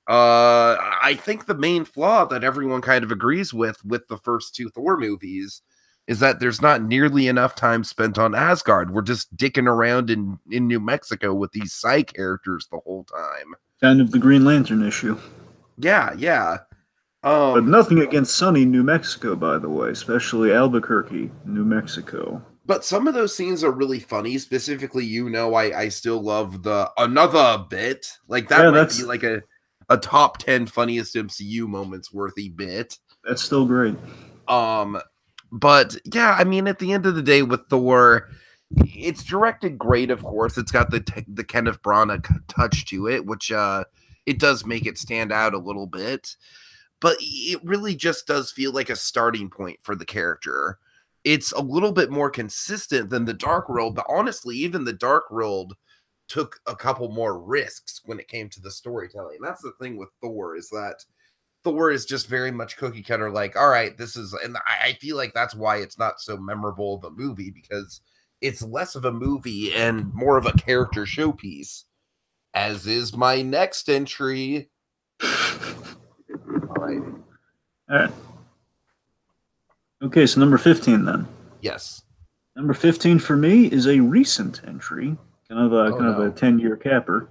I think the main flaw that everyone kind of agrees with the first two Thor movies is that there's not nearly enough time spent on Asgard. We're just dicking around in New Mexico with these side characters the whole time. Kind of the Green Lantern issue. Yeah. But nothing against sunny New Mexico, by the way, especially Albuquerque, New Mexico. But some of those scenes are really funny. Specifically, I still love the another bit. Like that might be like a top 10 funniest MCU moments worthy bit. That's still great. But yeah, I mean, at the end of the day, with Thor, it's directed great. Of course, it's got the Kenneth Branagh touch to it, which it does make it stand out a little bit. But it really just does feel like a starting point for the character. It's a little bit more consistent than the Dark World, but honestly, even the Dark World took a couple more risks when it came to the storytelling. That's the thing with Thor, is that Thor is just very much cookie cutter, like, all right, this is, and I feel like that's why it's not so memorable of a movie, because it's less of a movie and more of a character showpiece, as is my next entry. All right. All right. Okay, so number 15 then. Yes. Number 15 for me is a recent entry, kind of a 10-year capper.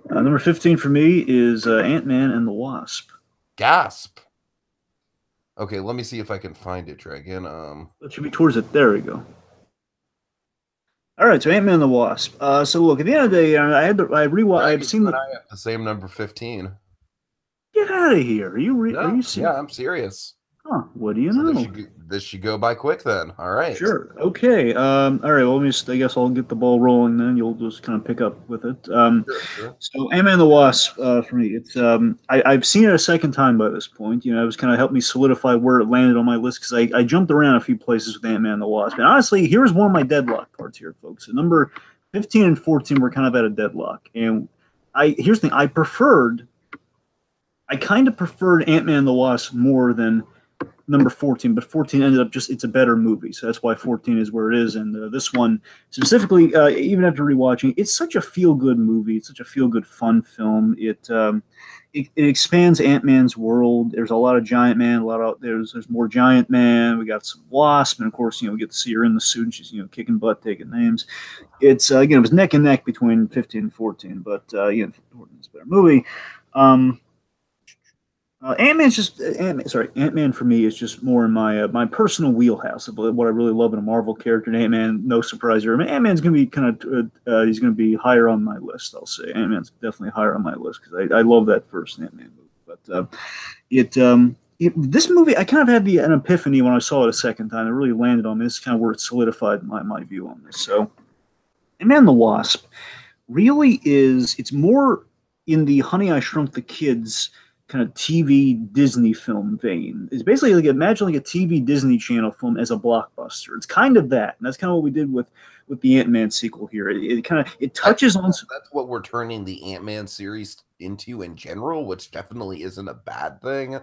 Number 15 for me is Ant-Man and the Wasp. Gasp. Okay, let me see if I can find it, Dragon. That should be towards it. There we go. All right, so Ant-Man and the Wasp. So look, at the end of the day, I've seen I have the same number 15. Get out of here! Are you serious? Yeah, I'm serious. Huh? What do you know? This should go by quick then. All right. Sure. Okay. All right. Well, I guess I'll get the ball rolling then. You'll just kind of pick up with it. Sure. So, Ant-Man and the Wasp, for me, it's I've seen it a second time by this point. You know, it was kind of helped me solidify where it landed on my list because I jumped around a few places with Ant-Man and the Wasp. And honestly, here's one of my deadlock parts here, folks. So number 15 and 14 were kind of at a deadlock. And here's the thing: I kind of preferred Ant-Man and the Wasp more than number 14, but 14 ended up it's a better movie, so that's why 14 is where it is. And this one specifically, even after rewatching, it's such a feel-good movie. It's such a feel-good fun film. It expands Ant-Man's world. There's a lot of Giant Man, there's more Giant Man. We got some Wasp, and of course, we get to see her in the suit, and she's kicking butt, taking names. It's again, it was neck and neck between 15 and 14, but 14 is a better movie. Ant-Man for me is just more in my personal wheelhouse of what I really love in a Marvel character. And Ant-Man, no surprise here. I mean, Ant-Man's going to be he's going to be higher on my list, I'll say. Ant-Man's definitely higher on my list because I love that first Ant-Man movie. But this movie, I kind of had an epiphany when I saw it a second time. It really landed on me. This is kind of where it solidified my view on this. So, Ant-Man and the Wasp really it's more in the Honey, I Shrunk the Kids kind of TV Disney film vein. It's basically imagine a TV Disney Channel film as a blockbuster. It's kind of that, and that's kind of what we did with the Ant-Man sequel here. It touches on. That's what we're turning the Ant-Man series into in general, which definitely isn't a bad thing.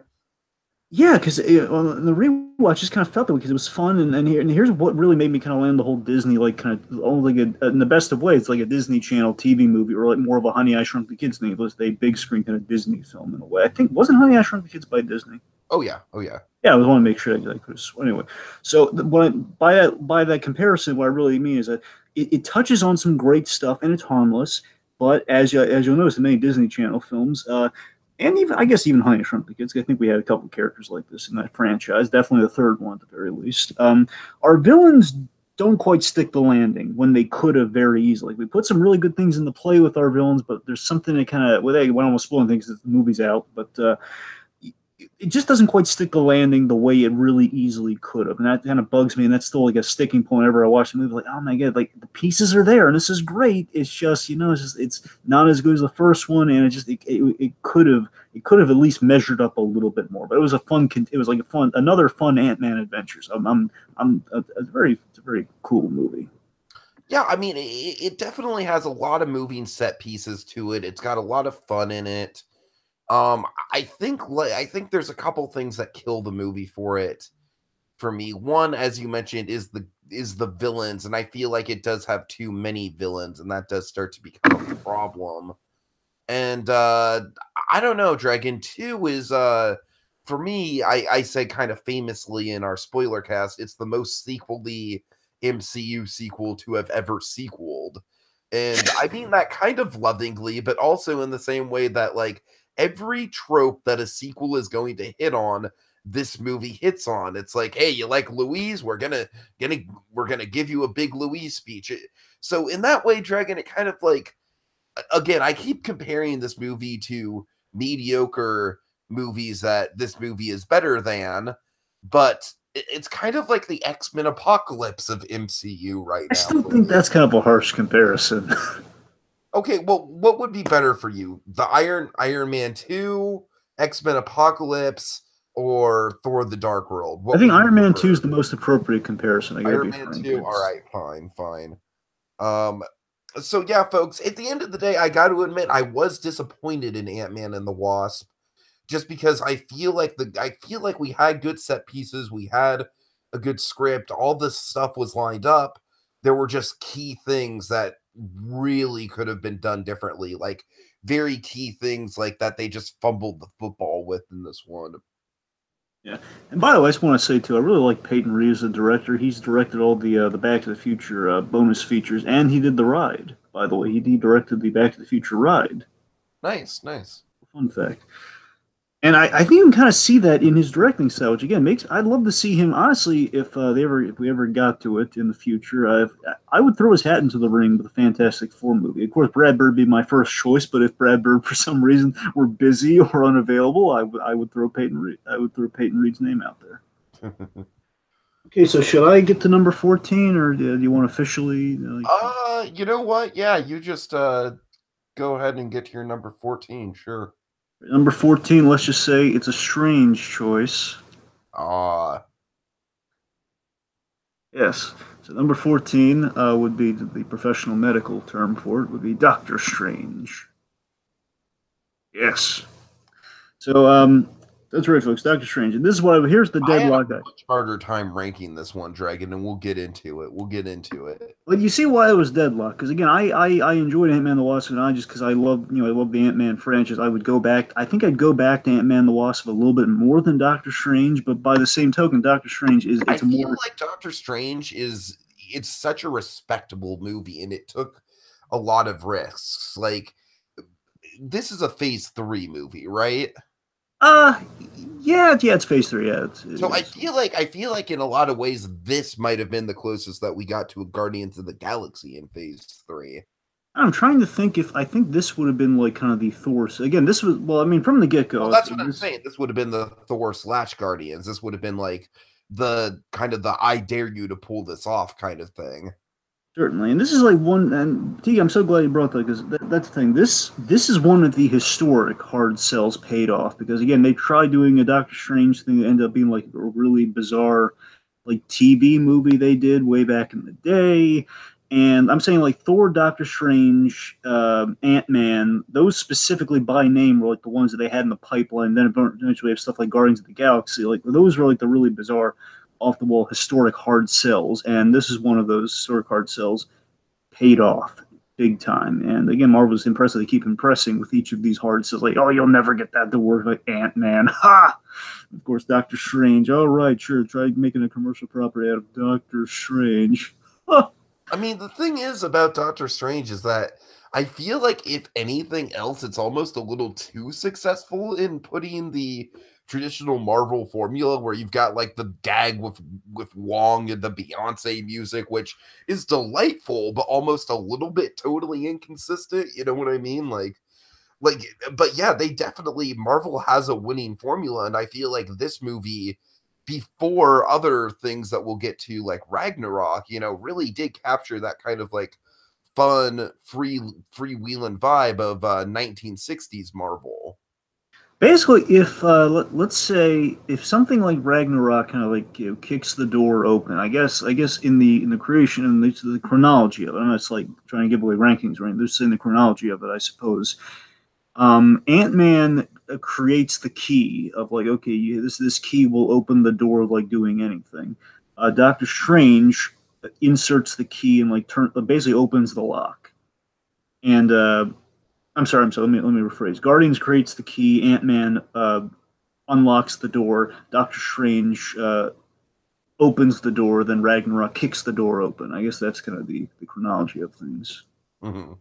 Yeah, because on the rewatch, just kind of felt that because it was fun, and here's what really made me kind of land the whole Disney kind of only in the best of ways, like a Disney Channel TV movie or like more of a Honey I Shrunk the Kids thing. It was a big screen kind of Disney film in a way. I think wasn't Honey I Shrunk the Kids by Disney? Oh yeah. Yeah, I want to make sure that I could have. Anyway, so by that comparison, what I really mean is that it touches on some great stuff and it's harmless, but as you'll notice in many Disney Channel films. And even Honey I Shrunk the Kids. I think we had a couple characters like this in that franchise. Definitely the third one at the very least. Our villains don't quite stick the landing when they could have very easily. We put some really good things into play with our villains, but there's something that kind of I almost spoiling things because the movie's out, but it just doesn't quite stick the landing the way it really easily could have, and that kind of bugs me. And that's still like a sticking point whenever I watch the movie. Like, oh my god, like the pieces are there, and this is great. It's just it's not as good as the first one, and it could have at least measured up a little bit more. But it was another fun Ant-Man adventure. So it's a very cool movie. Yeah, I mean, it definitely has a lot of moving set pieces to it. It's got a lot of fun in it. I think there's a couple things that kill the movie for me. One, as you mentioned, is the villains, and I feel like it does have too many villains, and that does start to become a problem. And I don't know, Dragon 2 is for me, I say kind of famously in our spoiler cast, it's the most sequel-y MCU sequel to have ever sequeled. And I mean that kind of lovingly, but also in the same way that like every trope that a sequel is going to hit on, this movie hits on. It's like, hey, you like Louise? We're gonna give you a big Louise speech. So in that way, Dragon, it kind of like, again, I keep comparing this movie to mediocre movies that this movie is better than, but it's kind of like the X-Men Apocalypse of MCU right now. I still think that's kind of a harsh comparison. Okay, well, what would be better for you? The Iron Man 2, X-Men Apocalypse, or Thor the Dark World? I think Iron Man 2 is the most appropriate comparison. Iron Man 2, all right, fine. So yeah, folks, at the end of the day, I got to admit, I was disappointed in Ant-Man and the Wasp just because I feel like we had good set pieces, we had a good script, all this stuff was lined up. There were just key things that really could have been done differently, like very key things like that they just fumbled the football with in this one. Yeah, and by the way, I just want to say too, I really like Peyton Reed as a director. He's directed all the Back to the Future bonus features, and he did the ride. By the way, he directed the Back to the Future ride. Nice, nice. Fun fact. And I think you can kind of see that in his directing style, which again makes I'd love to see him. Honestly, if we ever got to it in the future, I would throw his hat into the ring with a Fantastic Four movie. Of course, Brad Bird would be my first choice, but if Brad Bird for some reason were busy or unavailable, I would throw Peyton Reed. I would throw Peyton Reed's name out there. Okay, so should I get to number 14, or do you want to officially? You know what? Yeah, you just go ahead and get to your number 14. Sure. Number 14, let's just say it's a strange choice. Yes. So number 14 would be the professional medical term for it, would be Doctor Strange. Yes. So that's right, folks. Doctor Strange. And this is why here's the deadlock. I have a much harder time ranking this one, Dragon, and we'll get into it. But you see why it was deadlock? Because again, I enjoyed Ant-Man and the Wasp, and I just because I love the Ant-Man franchise. I would go back. I think I'd go back to Ant-Man and the Wasp a little bit more than Doctor Strange. But by the same token, Doctor Strange is I feel like Doctor Strange it's such a respectable movie, and it took a lot of risks. Like this is a Phase 3 movie, right? Yeah, it's Phase 3. Yeah, so I feel like in a lot of ways this might have been the closest that we got to a Guardians of the Galaxy in Phase 3. I'm trying to think if I think this would have been like kind of the Thor. Again, this was I mean, from the get go. Well, that's what I'm saying. This would have been the Thor / Guardians. This would have been like the kind of the I dare you to pull this off kind of thing. Certainly, and this is like one. And T, I'm so glad you brought that because that's the thing. This is one of the historic hard sells paid off because again they tried doing a Doctor Strange thing that ended up being like a really bizarre like TV movie they did way back in the day. And I'm saying like Thor, Doctor Strange, Ant-Man, those specifically by name were like the ones that they had in the pipeline. Then eventually have stuff like Guardians of the Galaxy. Like those were like the really bizarre, off the wall historic hard sells. And this is one of those historic hard sells paid off big time. And again, Marvel's impressive. They keep impressing with each of these hard sells. Like, oh, you'll never get that to work like Ant-Man. Ha! Of course, Doctor Strange. All right, sure. Try making a commercial property out of Doctor Strange. Ha! I mean, the thing is about Doctor Strange is that I feel like if anything else, it's almost a little too successful in putting the traditional Marvel formula where you've got like the gag with Wong and the Beyonce music, which is delightful, but almost a little bit totally inconsistent. You know what I mean? But yeah, they definitely Marvel has a winning formula, and I feel like this movie before other things that we'll get to like Ragnarok, really did capture that kind of like fun freewheeling vibe of 1960s Marvel. Basically, if let's say if something like Ragnarok kind of like kicks the door open, I guess in the creation and the chronology of it, I'm not like trying to give away rankings, right? They're saying the chronology of it, I suppose. Ant-Man creates the key of like, okay, this key will open the door of like doing anything. Doctor Strange inserts the key and like basically opens the lock. And I'm sorry. Let me rephrase. Guardians creates the key. Ant-Man unlocks the door. Doctor Strange opens the door. Then Ragnarok kicks the door open. I guess that's kind of the chronology of things. Mm-hmm.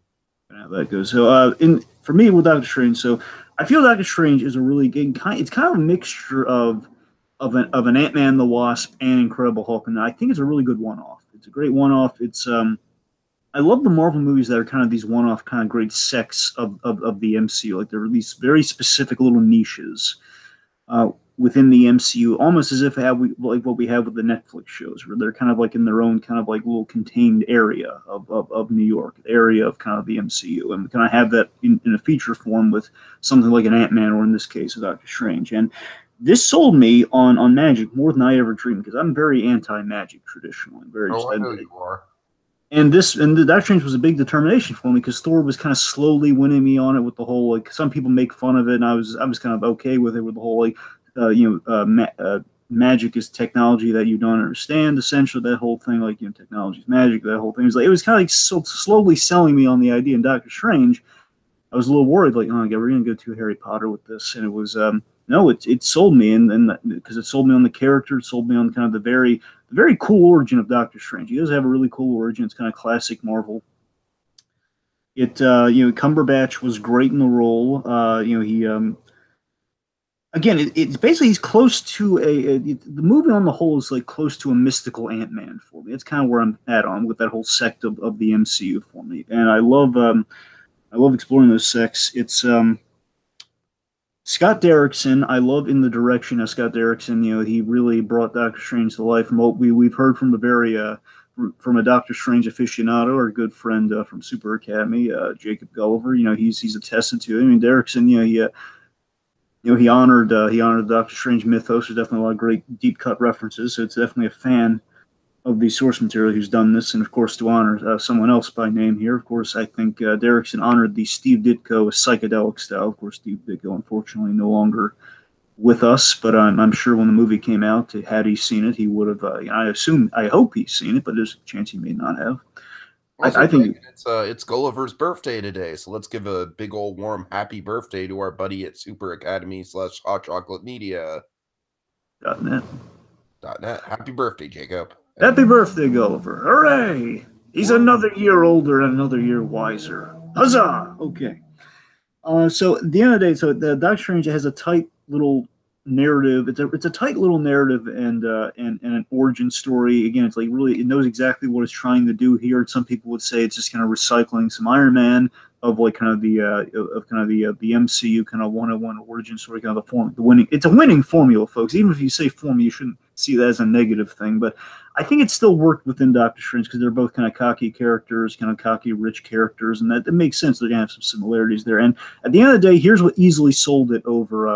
How that goes. So, for me with Doctor Strange, so I feel Doctor Strange is a really good it's kind of a mixture of an Ant-Man and the Wasp and Incredible Hulk, and I think it's a really good one-off. It's a great one-off. It's I love the Marvel movies that are kind of these one-off kind of great sects of the MCU. Like they're these very specific little niches within the MCU, almost as if like what we have with the Netflix shows, where they're kind of like in their own kind of like little contained area of New York, area of kind of the MCU. And we kind of have that in a feature form with something like an Ant-Man, or in this case, a Doctor Strange. And this sold me on magic more than I ever dreamed, because I'm very anti-magic traditionally. I know you are. And the Doctor Strange was a big determination for me because Thor was kind of slowly winning me on it with the whole like some people make fun of it, and I was kind of okay with it with the whole like magic is technology that you don't understand. Essentially, that whole thing like technology is magic. That whole thing was like it was kind of like so slowly selling me on the idea in Doctor Strange. I was a little worried like, oh, okay, we're gonna go too Harry Potter with this, and it was no, it sold me, and because it sold me on the character, it sold me on kind of the very cool origin of Doctor Strange. He does have a really cool origin. It's kind of classic Marvel. It Cumberbatch was great in the role. He again, it's basically he's close to the movie on the whole is like close to a mystical Ant-Man for me. It's kind of where I'm at on with that whole sect of the MCU for me, and I love exploring those sects. It's Scott Derrickson, I love in the direction of Scott Derrickson. He really brought Doctor Strange to life. From what we've heard from the very from a Doctor Strange aficionado, our good friend from Super Academy, Jacob Gulliver. He's attested to it. I mean, Derrickson, he honored the Doctor Strange mythos. There's definitely a lot of great deep cut references. So it's definitely a fan of the source material who's done this, and of course to honor someone else by name here. Of course, I think Derrickson honored the Steve Ditko psychedelic style. Of course, Steve Ditko unfortunately no longer with us, but I'm sure when the movie came out, had he seen it, he would have. I hope he's seen it, but there's a chance he may not have. Also, I think it's Gulliver's birthday today, so let's give a big old warm happy birthday to our buddy at Super Academy / Hot Chocolate Media. .net. Happy birthday, Jacob. Happy birthday, Gulliver. Hooray! He's another year older and another year wiser. Huzzah! Okay. So at the end of the day, so the Doctor Strange has a tight little narrative. It's a tight little narrative and an origin story. Again, it's like really it knows exactly what it's trying to do here. Some people would say it's just kind of recycling some Iron Man of like kind of the MCU kind of 101 origin story, kind of the winning. It's a winning formula, folks. Even if you say formula, you shouldn't see that as a negative thing. But I think it still worked within Doctor Strange because they're both kind of cocky characters, kind of cocky, rich characters, and that makes sense. They're gonna have some similarities there. And at the end of the day, here's what easily sold it over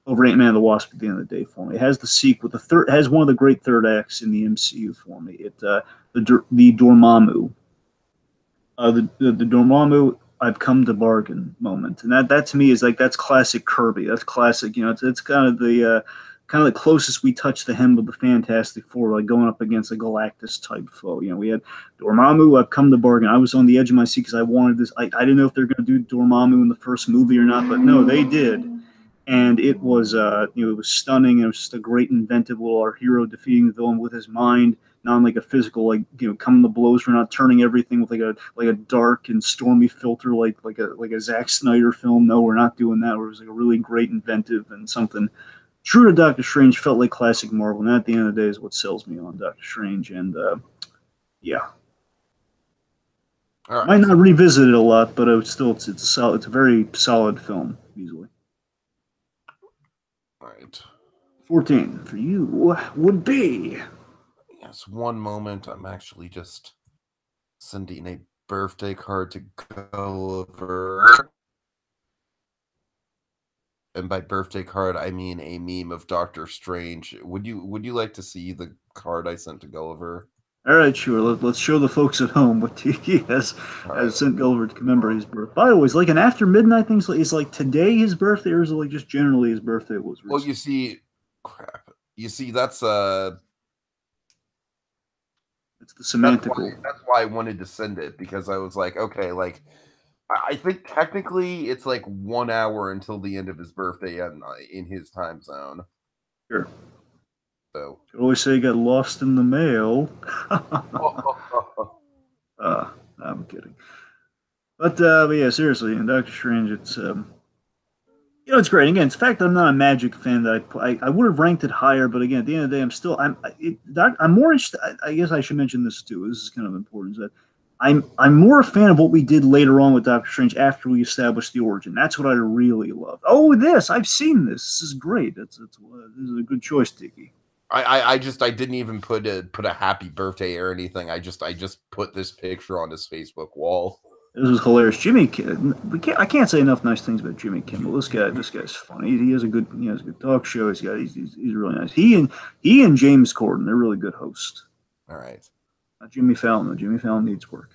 Ant-Man and the Wasp at the end of the day for me. It has the sequel, has one of the great third acts in the MCU for me. It the Dormammu. The Dormammu I've come to bargain moment, and that to me is like that's classic Kirby. That's classic. It's kind of the closest we touch the hem of the Fantastic Four, like going up against a Galactus type foe. We had Dormammu. I've come to bargain. I was on the edge of my seat because I wanted this. I didn't know if they're going to do Dormammu in the first movie or not, but no, they did. And it was it was stunning. It was just a great inventive little our hero defeating the villain with his mind, not like a physical coming to blows. We're not turning everything with like a dark and stormy filter like a Zack Snyder film. No, we're not doing that. It was like a really great inventive and something true to Doctor Strange. Felt like classic Marvel, and that at the end of the day is what sells me on Doctor Strange. And yeah. All right. Might not revisit it a lot, but it's a very solid film easily. 14 for you would be. Yes, one moment. I'm actually just sending a birthday card to Gulliver. And by birthday card, I mean a meme of Doctor Strange. Would you like to see the card I sent to Gulliver? All right, sure. Let's show the folks at home what Tiki has sent Gulliver to commemorate his birthday. By the way, it's like an after midnight thing. Is like today his birthday, or is it like just generally his birthday was recently? Well, you see, that's it's the semantical. That's why I wanted to send it, because I was like, okay, like I think technically it's like 1 hour until the end of his birthday in his time zone. Sure. So you always say he got lost in the mail. I'm kidding. But yeah, seriously, in Doctor Strange, it's it's great. Again, it's the fact that I'm not a Magic fan that I would have ranked it higher, but again, at the end of the day, I'm more interested. I guess I should mention this too. This is kind of important. Is that I'm more a fan of what we did later on with Doctor Strange after we established the origin. That's what I really love. Oh, I've seen this. This is great. This is a good choice, Tiki. I didn't even put a happy birthday or anything. I just put this picture on his Facebook wall. This was hilarious. Jimmy, I can't say enough nice things about Jimmy Kimmel. This guy's funny. He has a good talk show. He's really nice. He and James Corden, they're really good hosts. All right. Jimmy Fallon. Though. Jimmy Fallon needs work.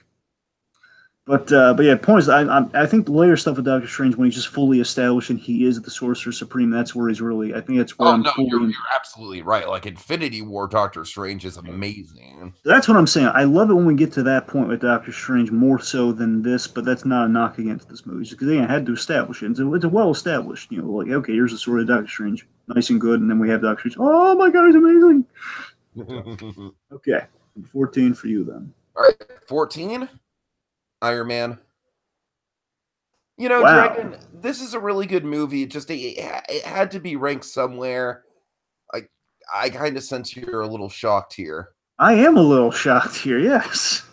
But yeah, point is, I think the later stuff with Doctor Strange when he's just fully established and he is the Sorcerer Supreme. That's where he's really. I think that's where Oh I'm no, fully. you're absolutely right. Like Infinity War, Doctor Strange is amazing. That's what I'm saying. I love it when we get to that point with Doctor Strange more so than this, but that's not a knock against this movie because again, I had to establish it. It's a well established. Like okay, here's the story of Doctor Strange, nice and good, and then we have Doctor Strange. Oh my God, he's amazing. So, okay, 14 for you then. All right, 14. Iron Man. Wow. Dragon, this is a really good movie. It had to be ranked somewhere. I kind of sense you're a little shocked here. I am a little shocked here. Yes.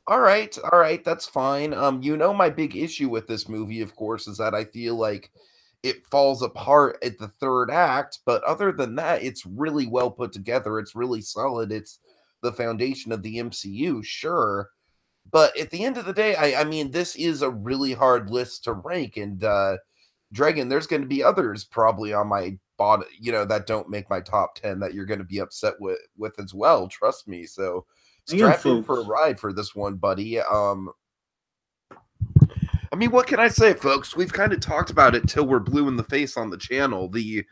All right, that's fine. My big issue with this movie, of course, is that I feel like it falls apart at the third act. But other than that, it's really well put together. It's really solid. It's the foundation of the MCU, sure. But at the end of the day, I mean, this is a really hard list to rank. And Dragon, there's going to be others probably on my bottom, that don't make my top 10 that you're going to be upset with as well. Trust me. So strap in for a ride for this one, buddy. I mean, what can I say, folks? We've kind of talked about it till we're blue in the face on the channel. The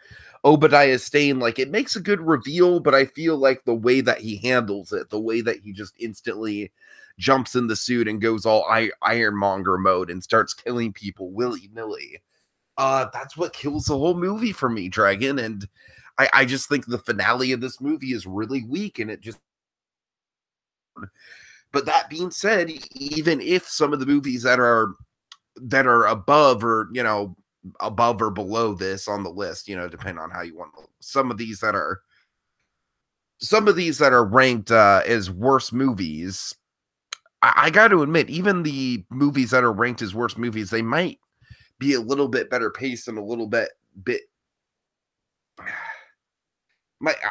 Obadiah Stane, like, it makes a good reveal, but I feel like the way that he handles it, the way that he just instantly jumps in the suit and goes all Ironmonger mode and starts killing people willy-nilly, that's what kills the whole movie for me, Dragon. And I just think the finale of this movie is really weak, and it just... But that being said, even if some of the movies that are above or above or below this on the list, depending on how you want, some of these that are ranked as worst movies, I got to admit, even the movies that are ranked as worst movies, they might be a little bit better paced and a little bit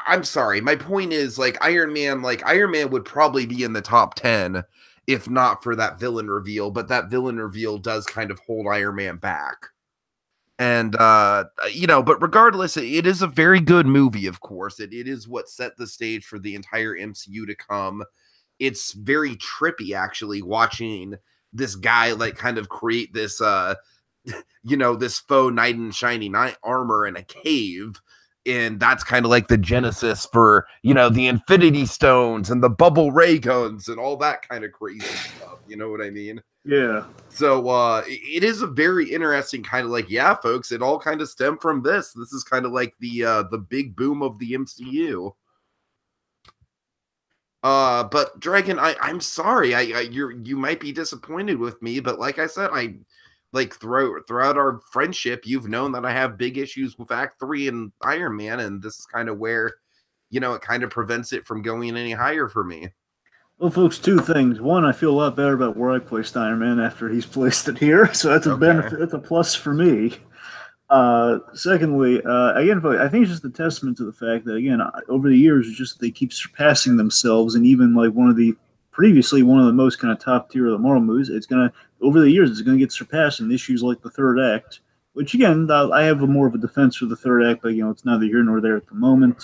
I'm sorry. My point is, like, Iron Man would probably be in the top 10 if not for that villain reveal, but that villain reveal does kind of hold Iron Man back. And but regardless, it is a very good movie, of course. It is what set the stage for the entire MCU to come. It's very trippy, actually, watching this guy like kind of create this this faux knight in shiny knight armor in a cave. And that's kind of like the genesis for, the Infinity Stones and the bubble ray guns and all that kind of crazy stuff. You know what I mean? Yeah. So it is a very interesting kind of like, yeah, folks, it all kind of stemmed from this. This is kind of like the big boom of the MCU. But Dragon, I'm sorry. You might be disappointed with me, but like I said, throughout our friendship, you've known that I have big issues with Act 3 and Iron Man, and this is kind of where, it kind of prevents it from going any higher for me. Well, folks, two things. One, I feel a lot better about where I placed Iron Man after he's placed it here, so that's a benefit. That's a plus for me. Secondly, again, I think it's just a testament to the fact that, again, over the years, it's just they keep surpassing themselves, and even like one of the most kind of top tier of the Marvel movies, over the years, it's going to get surpassed in issues like the third act, which, again, I have more of a defense for the third act, but, it's neither here nor there at the moment.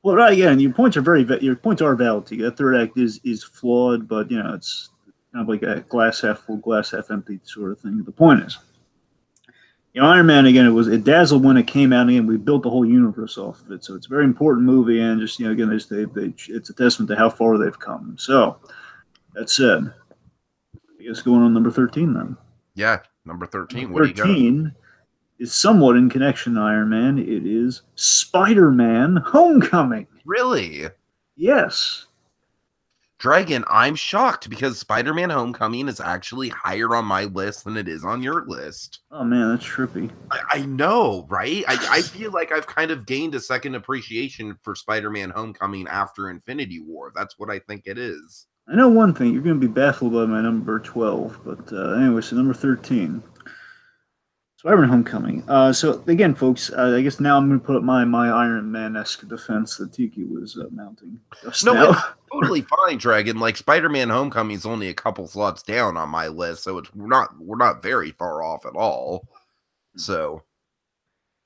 Well, again, your points are valid. That third act is flawed, but, it's kind of like a glass half full, glass half empty sort of thing. The point is, Iron Man, again, it dazzled when it came out, and we built the whole universe off of it. So it's a very important movie, and just, again, it's a testament to how far they've come. So, that said, I guess going on number 13 then. Yeah, number 13. Number 13 is somewhat in connection to Iron Man. It is Spider-Man Homecoming. Really? Yes. Dragon, I'm shocked because Spider-Man Homecoming is actually higher on my list than it is on your list. Oh, man, that's trippy. I know, right? I feel like I've kind of gained a second appreciation for Spider-Man Homecoming after Infinity War. That's what I think it is. I know one thing. You're going to be baffled by my number 12. But anyway, so number 13. Spider-Man Homecoming. So, again, folks, I guess now I'm going to put up my Iron Man-esque defense that Tiki was mounting. No, it's totally fine, Dragon. Like, Spider-Man Homecoming is only a couple slots down on my list, so we're not very far off at all. So,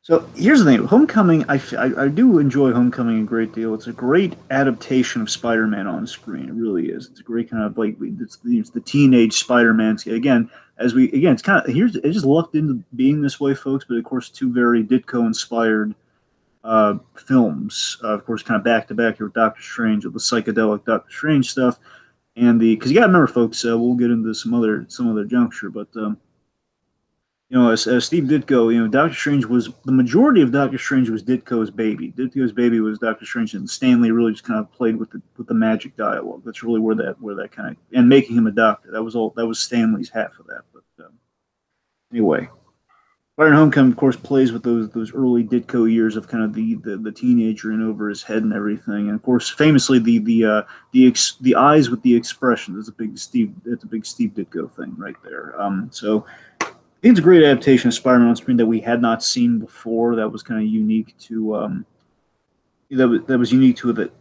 So here's the thing: Homecoming. I do enjoy Homecoming a great deal. It's a great adaptation of Spider-Man on screen. It really is. It's a great kind of like it's the teenage Spider-Man. Again, it's kind of here's it just lucked into being this way, folks. But of course, two very Ditko inspired films. Of course, kind of back to back here with Doctor Strange, with the psychedelic Doctor Strange stuff, and the because you got to remember, folks. We'll get into some other juncture, but as Steve Ditko, Doctor Strange was the majority of Doctor Strange was Ditko's baby. Ditko's baby was Doctor Strange, and Stanley really just kind of played with the magic dialogue. That's really where that kind of and making him a doctor. That was all. That was Stanley's half of that. But anyway, Spider-Man Homecoming, of course, plays with those early Ditko years of kind of the teenager in over his head and everything, and of course, famously the eyes with the expression. That's a big Steve. That's a big Steve Ditko thing right there. So it's a great adaptation of Spider-Man on screen that we had not seen before. That was kind of unique to that was unique to it.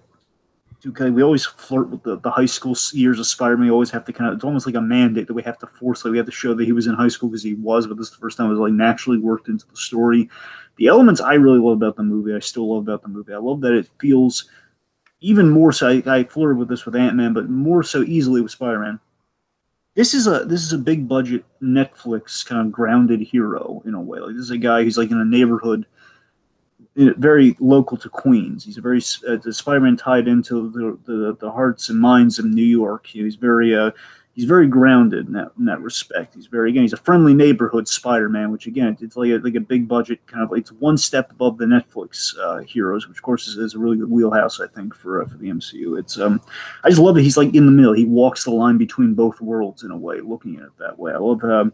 We always flirt with the high school years of Spider-Man. We always have to it's almost like a mandate that we have to force. Like we have to show that he was in high school because he was. But this is the first time it was like naturally worked into the story. The elements I really love about the movie, I still love about the movie. I love that it feels even more so. I flirted with this with Ant-Man, but more so easily with Spider-Man. This is a big budget Netflix kind of grounded hero in a way. Like this is a guy who's like in a neighborhood very local to Queens. He's a very Spider-Man tied into the hearts and minds of New York. He's very grounded in that respect. He's a friendly neighborhood Spider-Man, which again it's like a big budget kind of it's one step above the Netflix heroes, which of course is a really good wheelhouse I think for the MCU. It's I just love that he's like in the middle. He walks the line between both worlds in a way, looking at it that way. I love.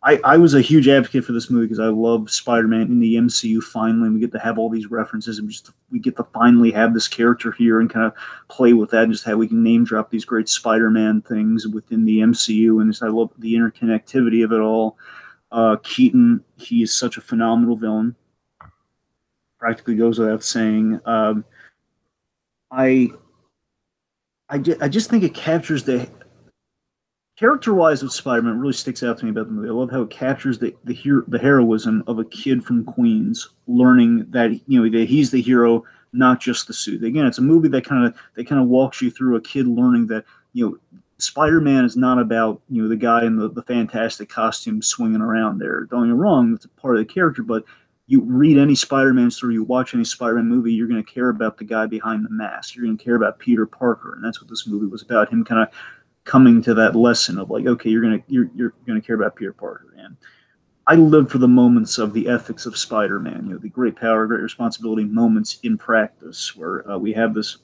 I was a huge advocate for this movie because I love Spider-Man in the MCU finally, and we get to have all these references, and we get to finally have this character here and kind of play with that, and just how we can name drop these great Spider-Man things within the MCU, and I love the interconnectivity of it all. Keaton, he is such a phenomenal villain. Practically goes without saying. I just think it captures the character-wise of Spider-Man really sticks out to me about the movie. I love how it captures the heroism of a kid from Queens learning that that he's the hero, not just the suit. Again, it's a movie that kind of walks you through a kid learning that Spider-Man is not about the guy in the fantastic costume swinging around there. Don't get me wrong, it's a part of the character, but you read any Spider-Man story, you watch any Spider-Man movie, you're going to care about the guy behind the mask. You're going to care about Peter Parker, and that's what this movie was about. Him kind of coming to that lesson of like, okay, you're gonna care about Peter Parker, and I live for the moments of the ethics of Spider-Man. The great power, great responsibility moments in practice, where we have these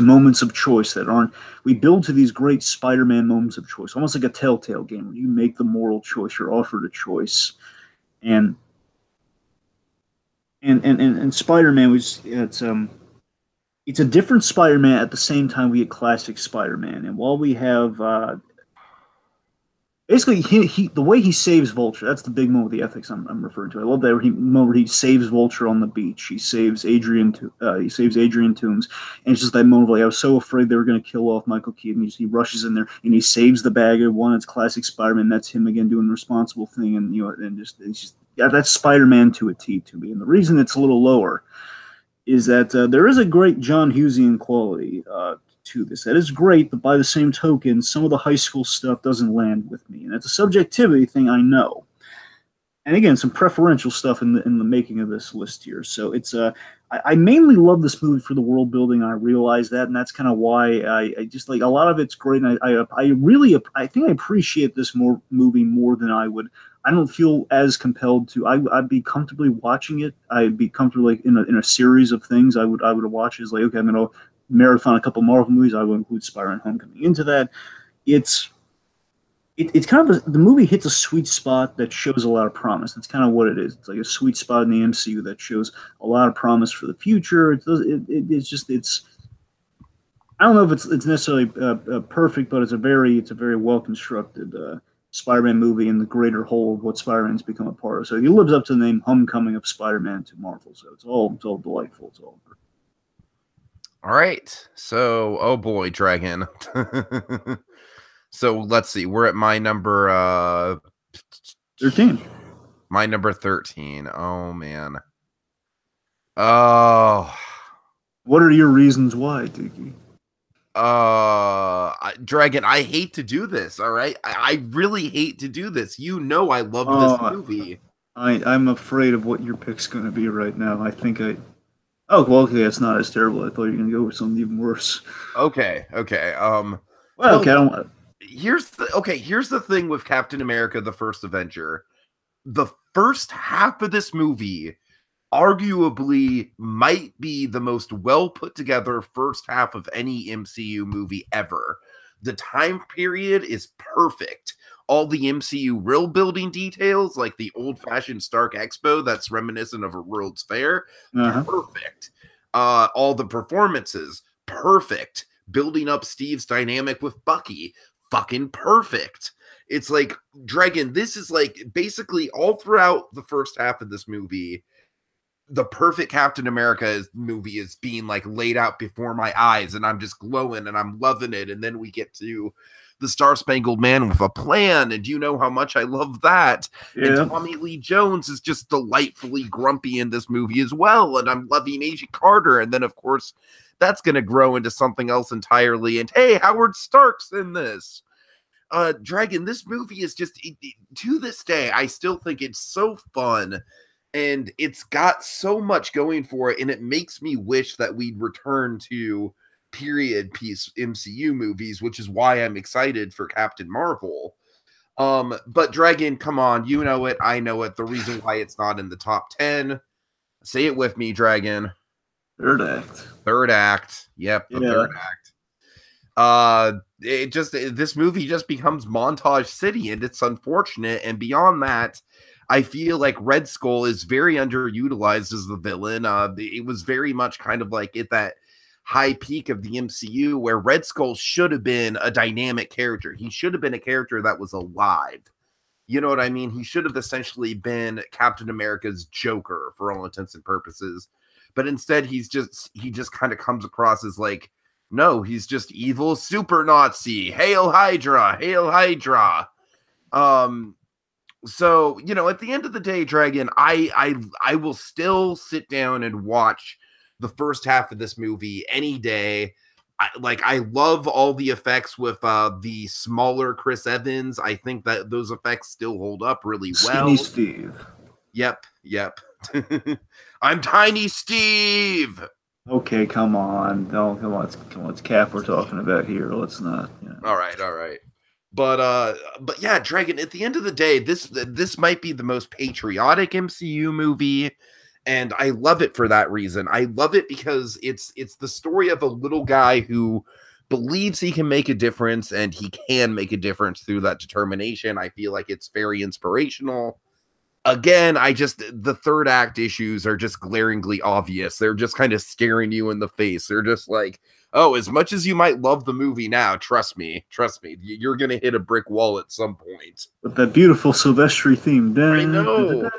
moments of choice that aren't. We build to these great Spider-Man moments of choice, almost like a Telltale game where you make the moral choice, you're offered a choice, and Spider-Man was it's a different Spider-Man. At the same time, we get classic Spider-Man, and while we have basically the way he saves Vulture, that's the big moment with the ethics I'm referring to. I love that moment where he saves Vulture on the beach. He saves Adrian Toomes, and it's just that moment like I was so afraid they were going to kill off Michael Keaton. He rushes in there and he saves the bag of one. It's classic Spider-Man. That's him again doing the responsible thing, and that's Spider-Man to a T to me. And the reason it's a little lower is that there is a great John Hughesian quality to this. That is great, but by the same token, some of the high school stuff doesn't land with me. And it's a subjectivity thing, I know. And again, some preferential stuff in the making of this list here. So it's I mainly love this movie for the world building. I realize that, and that's kind of why I just like a lot of it's great. And I think I appreciate this movie more than I would. I don't feel as compelled to. I'd be comfortably watching it. I'd be comfortable like in a series of things. I would watch is like okay, I'm gonna marathon a couple Marvel movies. I would include Spider-Man: Homecoming into that. It's kind of the movie hits a sweet spot that shows a lot of promise. That's kind of what it is. It's like a sweet spot in the MCU that shows a lot of promise for the future. It's I don't know if it's necessarily perfect, but it's a very well constructed Spider-Man movie in the greater whole of what Spider-Man's become a part of. So he lives up to the name Homecoming of Spider-Man to Marvel. So it's all delightful. It's all great. All right. So, oh boy, Dragon. So let's see. We're at my number 13. My number 13. Oh, man. Oh. What are your reasons why, Tiki? Dragon, I hate to do this, all right? I really hate to do this. You know I love this movie. I'm afraid of what your pick's going to be right now. I think I... Oh, well, okay, it's not as terrible. I thought you were going to go with something even worse. Okay. Well, okay, I don't... Here's the thing with Captain America, the First Avenger. The first half of this movie arguably might be the most well put together first half of any MCU movie ever. The time period is perfect. All the MCU world building details, like the old fashioned Stark Expo that's reminiscent of a World's Fair, perfect. All the performances, perfect. Building up Steve's dynamic with Bucky, fucking perfect. It's like, Dragon, this is like basically all throughout the first half of this movie, the perfect Captain America movie is being like laid out before my eyes, and I'm just glowing and I'm loving it. And then we get to the Star Spangled Man with a Plan, and you know how much I love that. Yeah. And Tommy Lee Jones is just delightfully grumpy in this movie as well, and I'm loving Agent Carter. And then, of course, that's going to grow into something else entirely. And hey, Howard Stark's in this. Dragon, this movie is just, to this day, I still think it's so fun. And it's got so much going for it, and it makes me wish that we'd return to period piece MCU movies, which is why I'm excited for Captain Marvel. But Dragon, come on, you know it, I know it. The reason why it's not in the top 10, say it with me, Dragon. Third act. Third act. Yep, the third act. This movie just becomes Montage City, and it's unfortunate. And beyond that, I feel like Red Skull is very underutilized as the villain. It was very much kind of like at that high peak of the MCU where Red Skull should have been a dynamic character. He should have been a character that was alive. You know what I mean? He should have essentially been Captain America's Joker for all intents and purposes. But instead, he just kind of comes across as like, no, he's just evil super Nazi. Hail Hydra! Hail Hydra! So, you know, at the end of the day, Dragon, I will still sit down and watch the first half of this movie any day. I love all the effects with the smaller Chris Evans. I think that those effects still hold up really well. Skinny Steve. Yep. I'm Tiny Steve. Okay, come on. No, come on. It's Cap we're talking about here. Let's not. You know. All right. But yeah, Dragon, at the end of the day, this might be the most patriotic MCU movie, and I love it for that reason. I love it because it's the story of a little guy who believes he can make a difference, and he can make a difference through that determination. I feel like it's very inspirational. Again, the third act issues are just glaringly obvious. They're just kind of staring you in the face. They're just like, oh, as much as you might love the movie now, trust me, you're going to hit a brick wall at some point. With that beautiful Silvestri theme. I know.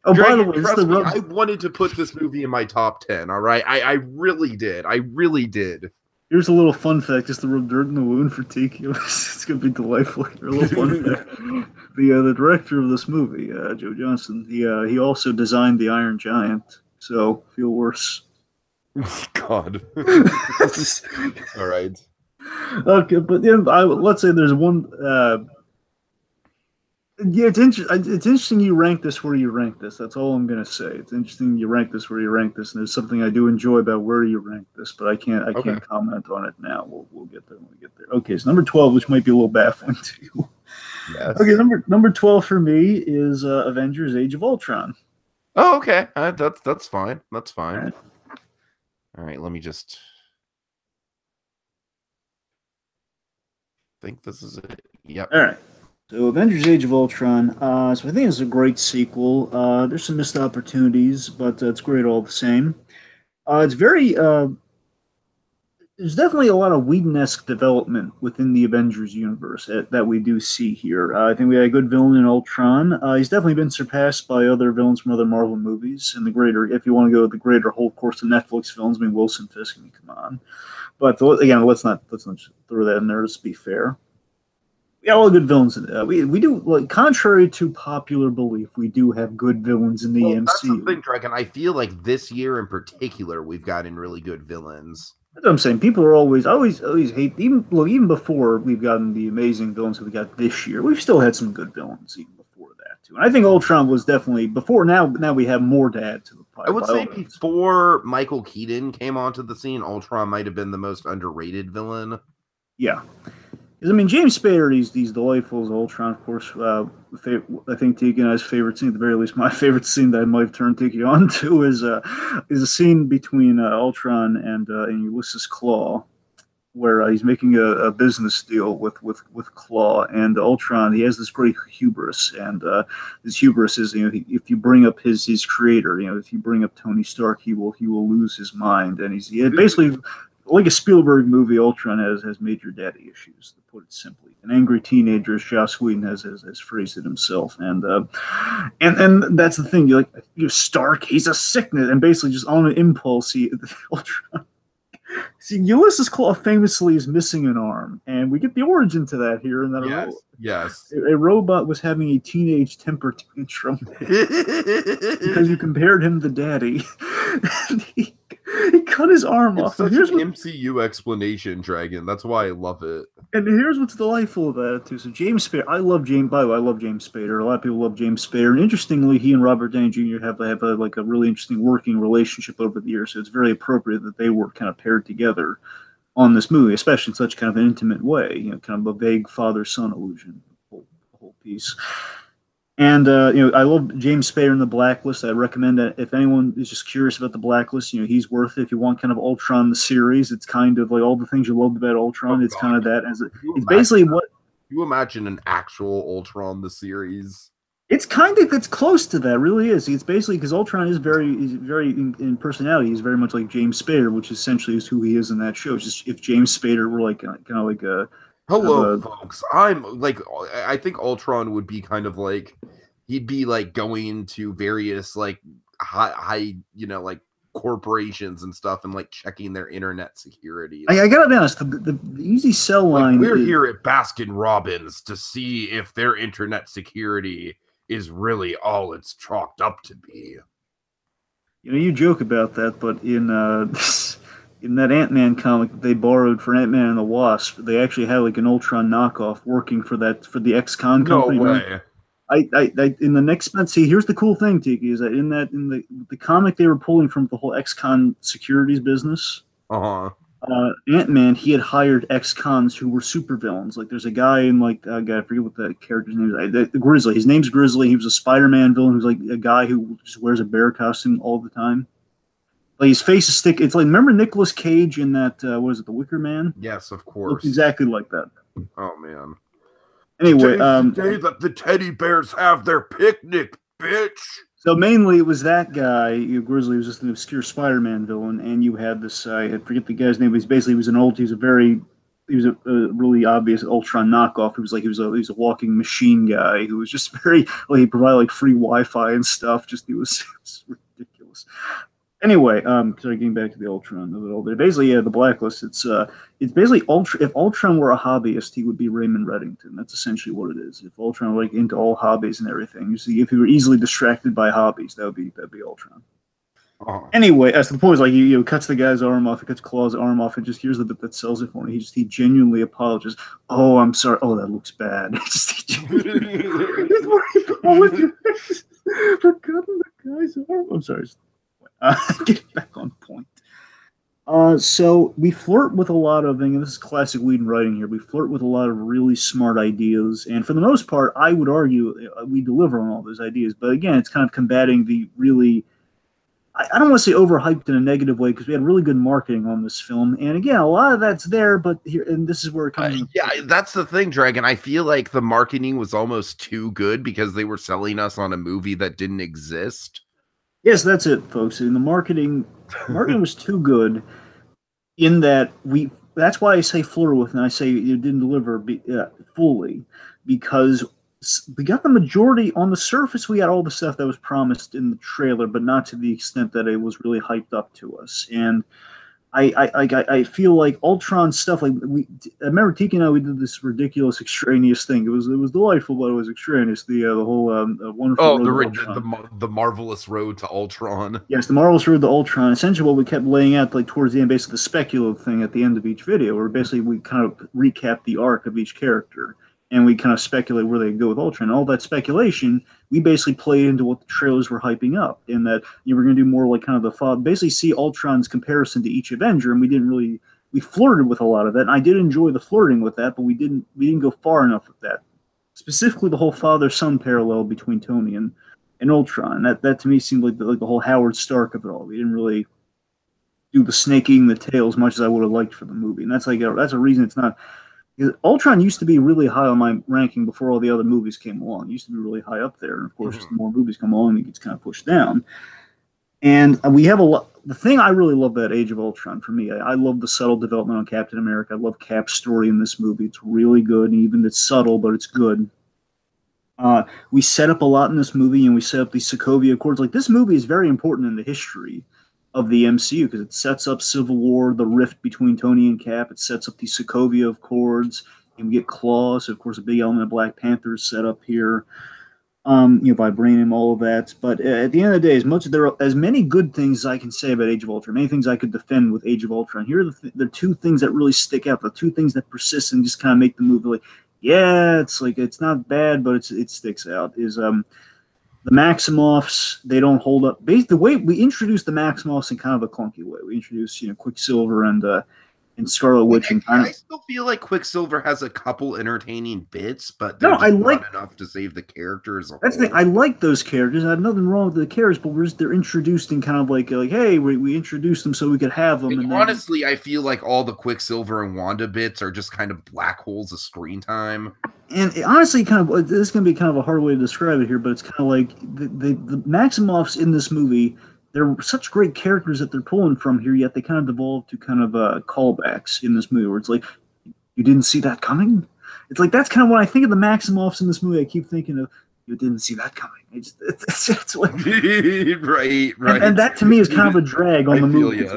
Oh, Dragon, by the way, trust me, I wanted to put this movie in my top 10, all right? I really did. Here's a little fun fact, just to rub dirt in the wound for Tiki. It's going to be delightful. A little fun fact. The director of this movie, Joe Johnston, he also designed the Iron Giant, so feel worse. God. All right. Okay, but yeah, let's say there's one... it's interesting you rank this where you rank this. That's all I'm going to say. It's interesting you rank this where you rank this, and there's something I do enjoy about where you rank this, but I can't comment on it now. We'll get there when we get there. Okay, so number 12, which might be a little baffling to you. Yes. Okay, number 12 for me is Avengers: Age of Ultron. Oh, okay. That's fine. That's fine. All right, let me just think this is it. Yep. All right. So Avengers: Age of Ultron. So I think it's a great sequel. There's some missed opportunities, but it's great all the same. It's very... there's definitely a lot of Whedon-esque development within the Avengers universe that we do see here. I think we had a good villain in Ultron. He's definitely been surpassed by other villains from other Marvel movies. And if you want to go with the greater whole course of Netflix films, I mean, Wilson Fisk, come on. But again, let's not throw that in there, let's be fair. Yeah, all good villains. We do, like, contrary to popular belief, we do have good villains in the Well, MCU. that's the thing, Dragon. I feel like this year in particular, we've gotten really good villains. That's what I'm saying. People are always hate, even before we've gotten the amazing villains that we got this year. We've still had some good villains even before that too. And I think Ultron was definitely before. Now we have more to add to the pile. I would say before Michael Keaton came onto the scene, Ultron might have been the most underrated villain. Yeah. I mean, James Spader, he's delightful as Ultron, of course. I think Tiki and I's favorite scene, at the very least, my favorite scene that I might have turned Tiki on to is a scene between Ultron and Ulysses Claw, where he's making a business deal with Claw, and Ultron. He has this great hubris, and his hubris is, if you bring up his creator, if you bring up Tony Stark, he will lose his mind, and he's basically like a Spielberg movie. Ultron has major daddy issues, to put it simply. An angry teenager, as Joss Whedon has phrased it himself, and that's the thing. Stark, he's a sickness, and basically just on an impulse, Ultron. See, Ulysses Claw famously is missing an arm, and we get the origin to that here. And that a robot was having a teenage temper tantrum because you compared him to Daddy. And he cut his arm off. Such an MCU explanation, Dragon. That's why I love it. And here's what's delightful about it too. So James Spader, I love James. By the way, I love James Spader. A lot of people love James Spader. And interestingly, he and Robert Downey Jr. have a really interesting working relationship over the years. So it's very appropriate that they were kind of paired together on this movie, especially in such kind of an intimate way. Kind of a vague father-son illusion, the whole piece. And I love James Spader in The Blacklist. I recommend that if anyone is just curious about The Blacklist, he's worth it. If you want kind of Ultron the series, it's kind of like all the things you loved about Ultron. It's kind of that. It's basically what you imagine an actual Ultron the series. It's close to that. Really is. It's basically because Ultron is very in personality. He's very much like James Spader, which essentially is who he is in that show. It's just if James Spader were like kind of like a hello, folks. I think Ultron would be kind of like, he'd be like going to various like high like corporations and stuff and like checking their internet security. I gotta be honest, the easy sell line. We're here at Baskin Robbins to see if their internet security is really all it's chalked up to be. You joke about that, but in in that Ant-Man comic that they borrowed for Ant-Man and the Wasp, they actually had like an Ultron knockoff working for the ex-con company. No way. I in the next see, here's the cool thing, Tiki, is that in the comic they were pulling from the whole ex-con securities business. Ant-Man, he had hired ex-cons who were supervillains. Like there's a guy in I forget what the character's name is. Grizzly. His name's Grizzly. He was a Spider-Man villain who's like a guy who just wears a bear costume all the time. Like his face is thick. It's like, remember Nicolas Cage in that what is it, The Wicker Man? Yes, of course. Looks exactly like that. Oh man. Anyway, the day that the teddy bears have their picnic, bitch. So mainly it was that guy, Grizzly, was just an obscure Spider-Man villain, and you had this, I forget the guy's name, but he was a really obvious Ultron knockoff. He was a walking machine guy who was just very, he provided like free Wi-Fi and stuff. He was ridiculous. Anyway, sorry, getting back to the Ultron a little bit. Basically, The Blacklist. It's basically if Ultron were a hobbyist, he would be Raymond Reddington. That's essentially what it is. If Ultron were into all hobbies and everything, if he were easily distracted by hobbies, that'd be Ultron. Anyway, as to the point is he cuts the guy's arm off, he cuts Claw's arm off, and just here's the bit that sells it for me. He genuinely apologizes. Oh, I'm sorry. Oh, that looks bad. He's for cutting the guy's arm. I'm sorry. Getting back on point. So we flirt with a lot of, and this is classic Whedon writing here, we flirt with a lot of really smart ideas, and for the most part, I would argue we deliver on all those ideas, but again, it's kind of combating the really, I don't want to say overhyped in a negative way, because we had really good marketing on this film, and again, a lot of that's there, but here, and this is where it comes yeah, that's the thing, Dragon. I feel like the marketing was almost too good, because they were selling us on a movie that didn't exist. Yes, that's it, folks. And the marketing was too good in that that's why I say flirt with, and I say it didn't deliver fully, because we got the majority on the surface. We got all the stuff that was promised in the trailer, but not to the extent that it was really hyped up to us. And I feel like Ultron stuff. Like I remember Tiki and I, we did this ridiculous extraneous thing. It was delightful, but it was extraneous. The whole wonderful Oh, road to Ultron. the marvelous road to Ultron. Yes, the Marvelous Road to Ultron. Essentially, what we kept laying out, like towards the end, basically the speculative thing at the end of each video, where basically we kind of recap the arc of each character, and we kind of speculate where they go with Ultron. All that speculation, we basically played into what the trailers were hyping up, in that you were going to do more like kind of the thought, basically see Ultron's comparison to each Avenger, and we flirted with a lot of that. And I did enjoy the flirting with that, but we didn't go far enough with that. Specifically, the whole father-son parallel between Tony and Ultron. That to me seemed like the whole Howard Stark of it all. We didn't really do the snake eating the tail as much as I would have liked for the movie, and that's a reason it's not. Ultron used to be really high on my ranking before all the other movies came along. It used to be really high up there, and of course, as the more movies come along, it gets kind of pushed down. And we have a lot. The thing I really love about Age of Ultron for me, I love the subtle development on Captain America. I love Cap's story in this movie. It's really good, and even it's subtle, but it's good. We set up a lot in this movie, and we set up the Sokovia Accords. Like, this movie is very important in the history of the MCU because it sets up Civil War, the rift between Tony and Cap. It sets up the Sokovia Accords, and we get Claw. So, of course, a big element of Black Panther is set up here. Vibranium, all of that. But at the end of the day, there are as many good things as I can say about Age of Ultron, many things I could defend with Age of Ultron. Here are the two things that really stick out, the two things that persist and just kind of make the movie like, yeah, it's like it's not bad, but it sticks out. Is the Maximoffs? They don't hold up. Basically, the way we introduced the Maximoffs in kind of a clunky way. We introduced Quicksilver and Scarlet Witch, and I still feel like Quicksilver has a couple entertaining bits, but they're not enough to save the characters. That's the thing. I like those characters. I have nothing wrong with the characters, but they're introduced in kind of like hey, we introduced them so we could have them. And honestly, I feel like all the Quicksilver and Wanda bits are just kind of black holes of screen time. And honestly, this is going to be kind of a hard way to describe it here, but it's kind of like the Maximoffs in this movie. They're such great characters that they're pulling from here, yet they kind of devolve to kind of callbacks in this movie, where it's like, you didn't see that coming? It's like, that's kind of when I think of the Maximoffs in this movie, I keep thinking of, you didn't see that coming. It's like, right. And that to me is kind of a drag on the movie.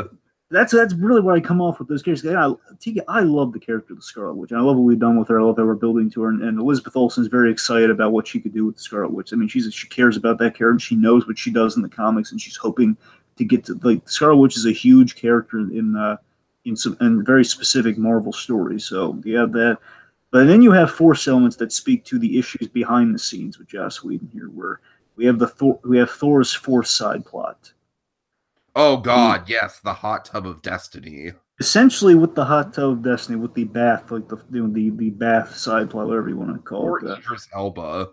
That's really what I come off with those characters. I love the character of the Scarlet Witch. And I love what we've done with her. I love that we're building to her. And Elizabeth Olsen is very excited about what she could do with the Scarlet Witch. I mean, she cares about that character. She knows what she does in the comics, and she's hoping to get to, like, Scarlet Witch is a huge character in some very specific Marvel stories. So you have that. But then you have Force elements that speak to the issues behind the scenes with Joss Whedon here, where we have Thor's Force side plot. Oh God, yes, the hot tub of destiny. Essentially, with the hot tub of destiny, with the bath, like the bath side plot, whatever you want to call it. Or Idris Elba.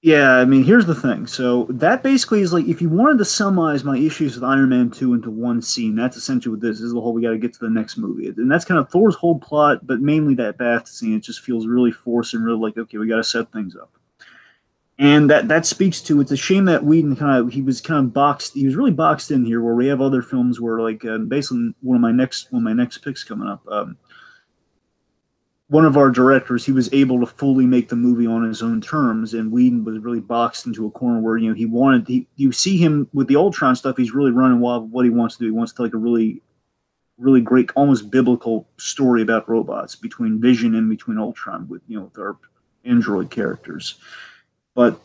Yeah, I mean, here's the thing. So that basically is like, if you wanted to summarize my issues with Iron Man 2 into one scene, that's essentially what this is. The whole, we got to get to the next movie. And that's kind of Thor's whole plot, but mainly that bath scene. It just feels really forced and really like, okay, we got to set things up. And that speaks to, it's a shame that Whedon he was really boxed in here, where we have other films where, like, basically one of my next picks coming up, one of our directors, he was able to fully make the movie on his own terms, and Whedon was really boxed into a corner where, you see him with the Ultron stuff, he's really running wild with what he wants to do. He wants to tell like a really, really great, almost biblical story about robots between Vision and between Ultron with our android characters. But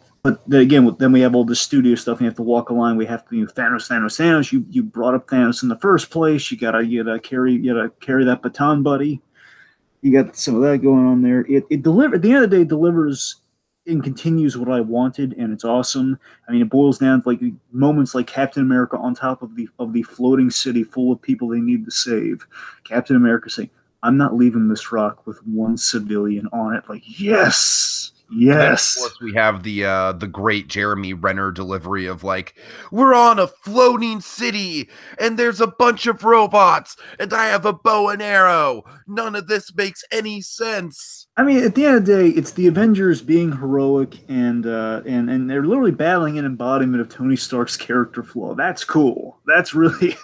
then again, then we have all this studio stuff. And you have to walk a line. We have to Thanos. You brought up Thanos in the first place. You gotta carry that baton, buddy. You got some of that going on there. It delivered at the end of the day. It delivers and continues what I wanted, and it's awesome. I mean, it boils down to like moments like Captain America on top of the floating city full of people they need to save. Captain America saying, "I'm not leaving this rock with one civilian on it." Like, yes. Yes. Of course, we have the great Jeremy Renner delivery of like, we're on a floating city and there's a bunch of robots and I have a bow and arrow. None of this makes any sense. I mean, at the end of the day, it's the Avengers being heroic and they're literally battling an embodiment of Tony Stark's character flaw. That's cool. That's really,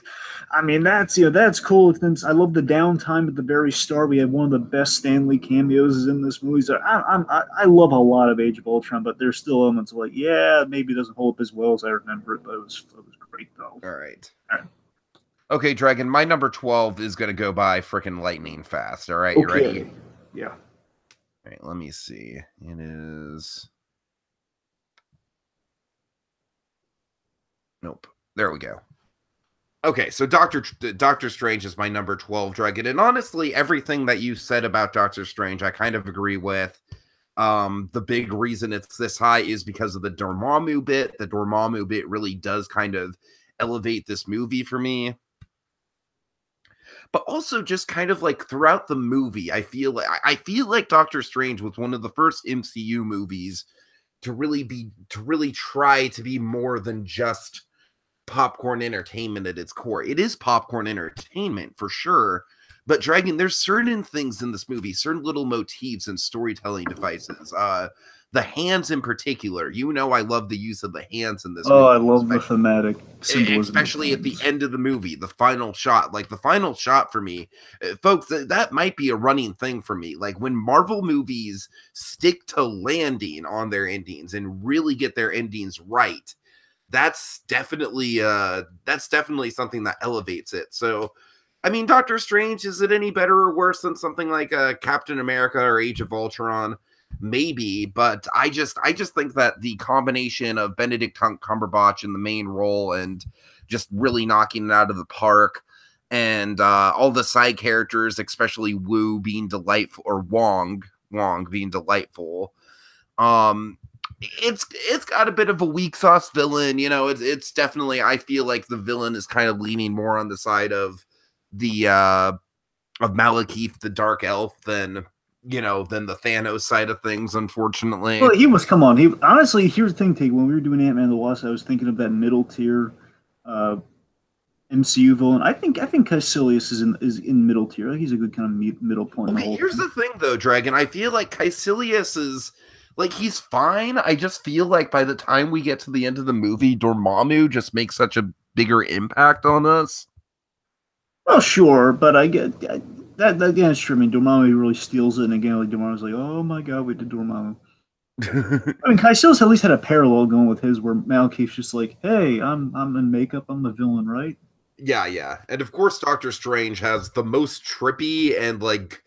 I mean, that's cool. I love the downtime at the very start. We had one of the best Stan Lee cameos in this movie. So I love a lot of Age of Ultron, but there's still elements of like, yeah, maybe it doesn't hold up as well as I remember it, but it was great though. All right. Okay, Dragon, my number 12 is going to go by freaking lightning fast. All right, you ready? Yeah. All right, let me see. It is... Nope. There we go. Okay, so Doctor Strange is my number 12, Dragon. And honestly, everything that you said about Doctor Strange, I kind of agree with. The big reason it's this high is because of the Dormammu bit. The Dormammu bit really does kind of elevate this movie for me. But also just kind of like throughout the movie, I feel like Doctor Strange was one of the first MCU movies to really try to be more than just popcorn entertainment at its core. It is popcorn entertainment for sure, but Dragon, there's certain things in this movie, certain little motifs and storytelling devices. The hands in particular, I love the use of the hands in this movie. I love the thematic symbolism, especially at the end of the movie, the final shot. Like the final shot for me, folks, that might be a running thing for me. Like when Marvel movies stick to landing on their endings and really get their endings right, that's definitely something that elevates it. So, I mean, Doctor Strange, is it any better or worse than something like Captain America or Age of Ultron? Maybe, but I just think that the combination of Benedict Cumberbatch in the main role and just really knocking it out of the park, and all the side characters, especially Wu being delightful, or Wong being delightful. It's got a bit of a weak sauce villain, it's definitely, I feel like the villain is kind of leaning more on the side of the of Malekith, the Dark Elf, than the Thanos side of things, unfortunately. Well, honestly, here's the thing, Tig. When we were doing Ant-Man and the Wasp, I was thinking of that middle tier MCU villain. I think Caecilius is in middle tier. I think he's a good kind of middle point. Okay, here's the thing, though, Dragon. I feel like Caecilius is, like, he's fine. I just feel like by the time we get to the end of the movie, Dormammu just makes such a bigger impact on us. Well, sure, but I get that. Yeah, it's true. I mean, Dormammu really steals it, and again, like Dormammu's like, "Oh my god, we did Dormammu." I mean, Caecilius at least had a parallel going with his, where Malekith's just like, "Hey, I'm in makeup. I'm the villain, right?" Yeah, and of course, Doctor Strange has the most trippy, and like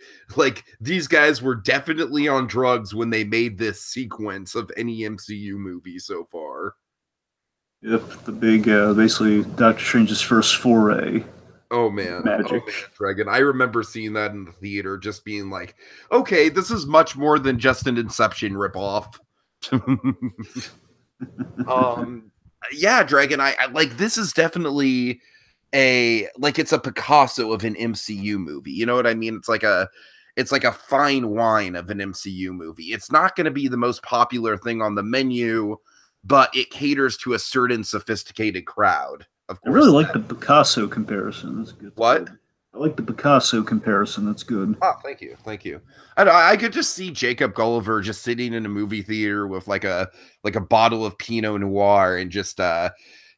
these guys were definitely on drugs when they made this sequence of any MCU movie so far. Yep, the big, basically Doctor Strange's first foray. Oh man, magic. Dragon. I remember seeing that in the theater, just being like, okay, this is much more than just an Inception ripoff. Yeah, Dragon, I like, this is definitely it's a Picasso of an MCU movie. You know what I mean? It's like a fine wine of an MCU movie. It's not going to be the most popular thing on the menu, but it caters to a certain sophisticated crowd. Of course, I really like the Picasso comparison. That's good. What? I like the Picasso comparison. That's good. Oh, thank you. I could just see Jacob Gulliver just sitting in a movie theater with like a bottle of Pinot Noir and just all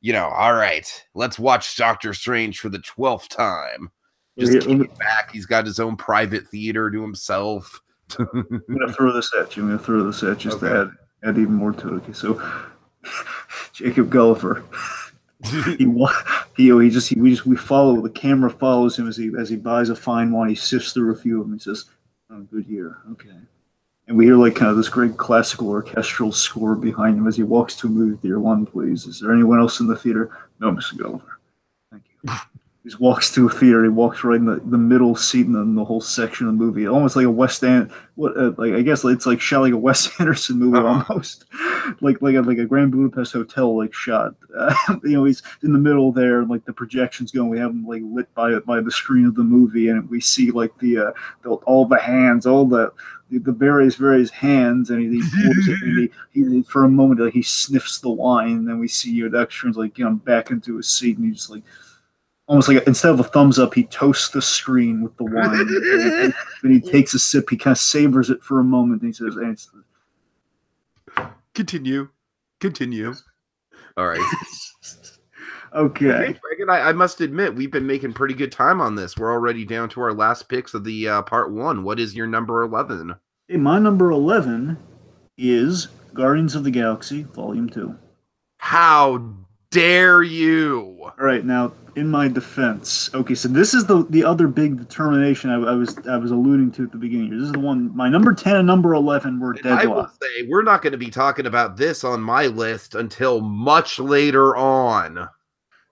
right, let's watch Doctor Strange for the 12th time. Just kick back. He's got his own private theater to himself. I'm gonna throw this at you. Just to add even more to it. Okay, so Jacob Gulliver. We follow, the camera follows him as he buys a fine wine. He sifts through a few of them. He says, "Oh, good year, okay." And we hear like kind of this great classical orchestral score behind him as he walks to a movie theater. "One, please. Is there anyone else in the theater?" "No, Mr. Gulliver. Thank you." He walks to a theater. He walks right in the middle seat in the whole section of the movie, almost like a West End. I guess it's like shot like a Wes Anderson movie almost, like a Grand Budapest Hotel like shot. He's in the middle there, and like the projection's going. We have him like lit by the screen of the movie, and we see like all the hands, all the various hands, and he pours it, and he for a moment like he sniffs the wine, and then we see Doctor Strange like back into his seat, and he's just like, almost like instead of a thumbs up, he toasts the screen with the wine. Then he takes a sip. He kind of savors it for a moment. And he says, Continue. All right. Okay. Dragon, I must admit, we've been making pretty good time on this. We're already down to our last picks of the part one. What is your number 11? Hey, my number 11 is Guardians of the Galaxy Volume 2. How dare you? All right, now in my defense, okay, so this is the other big determination I was alluding to at the beginning. This is the one. My number 10 and number 11 were deadlocked. I will say we're not going to be talking about this on my list until much later on.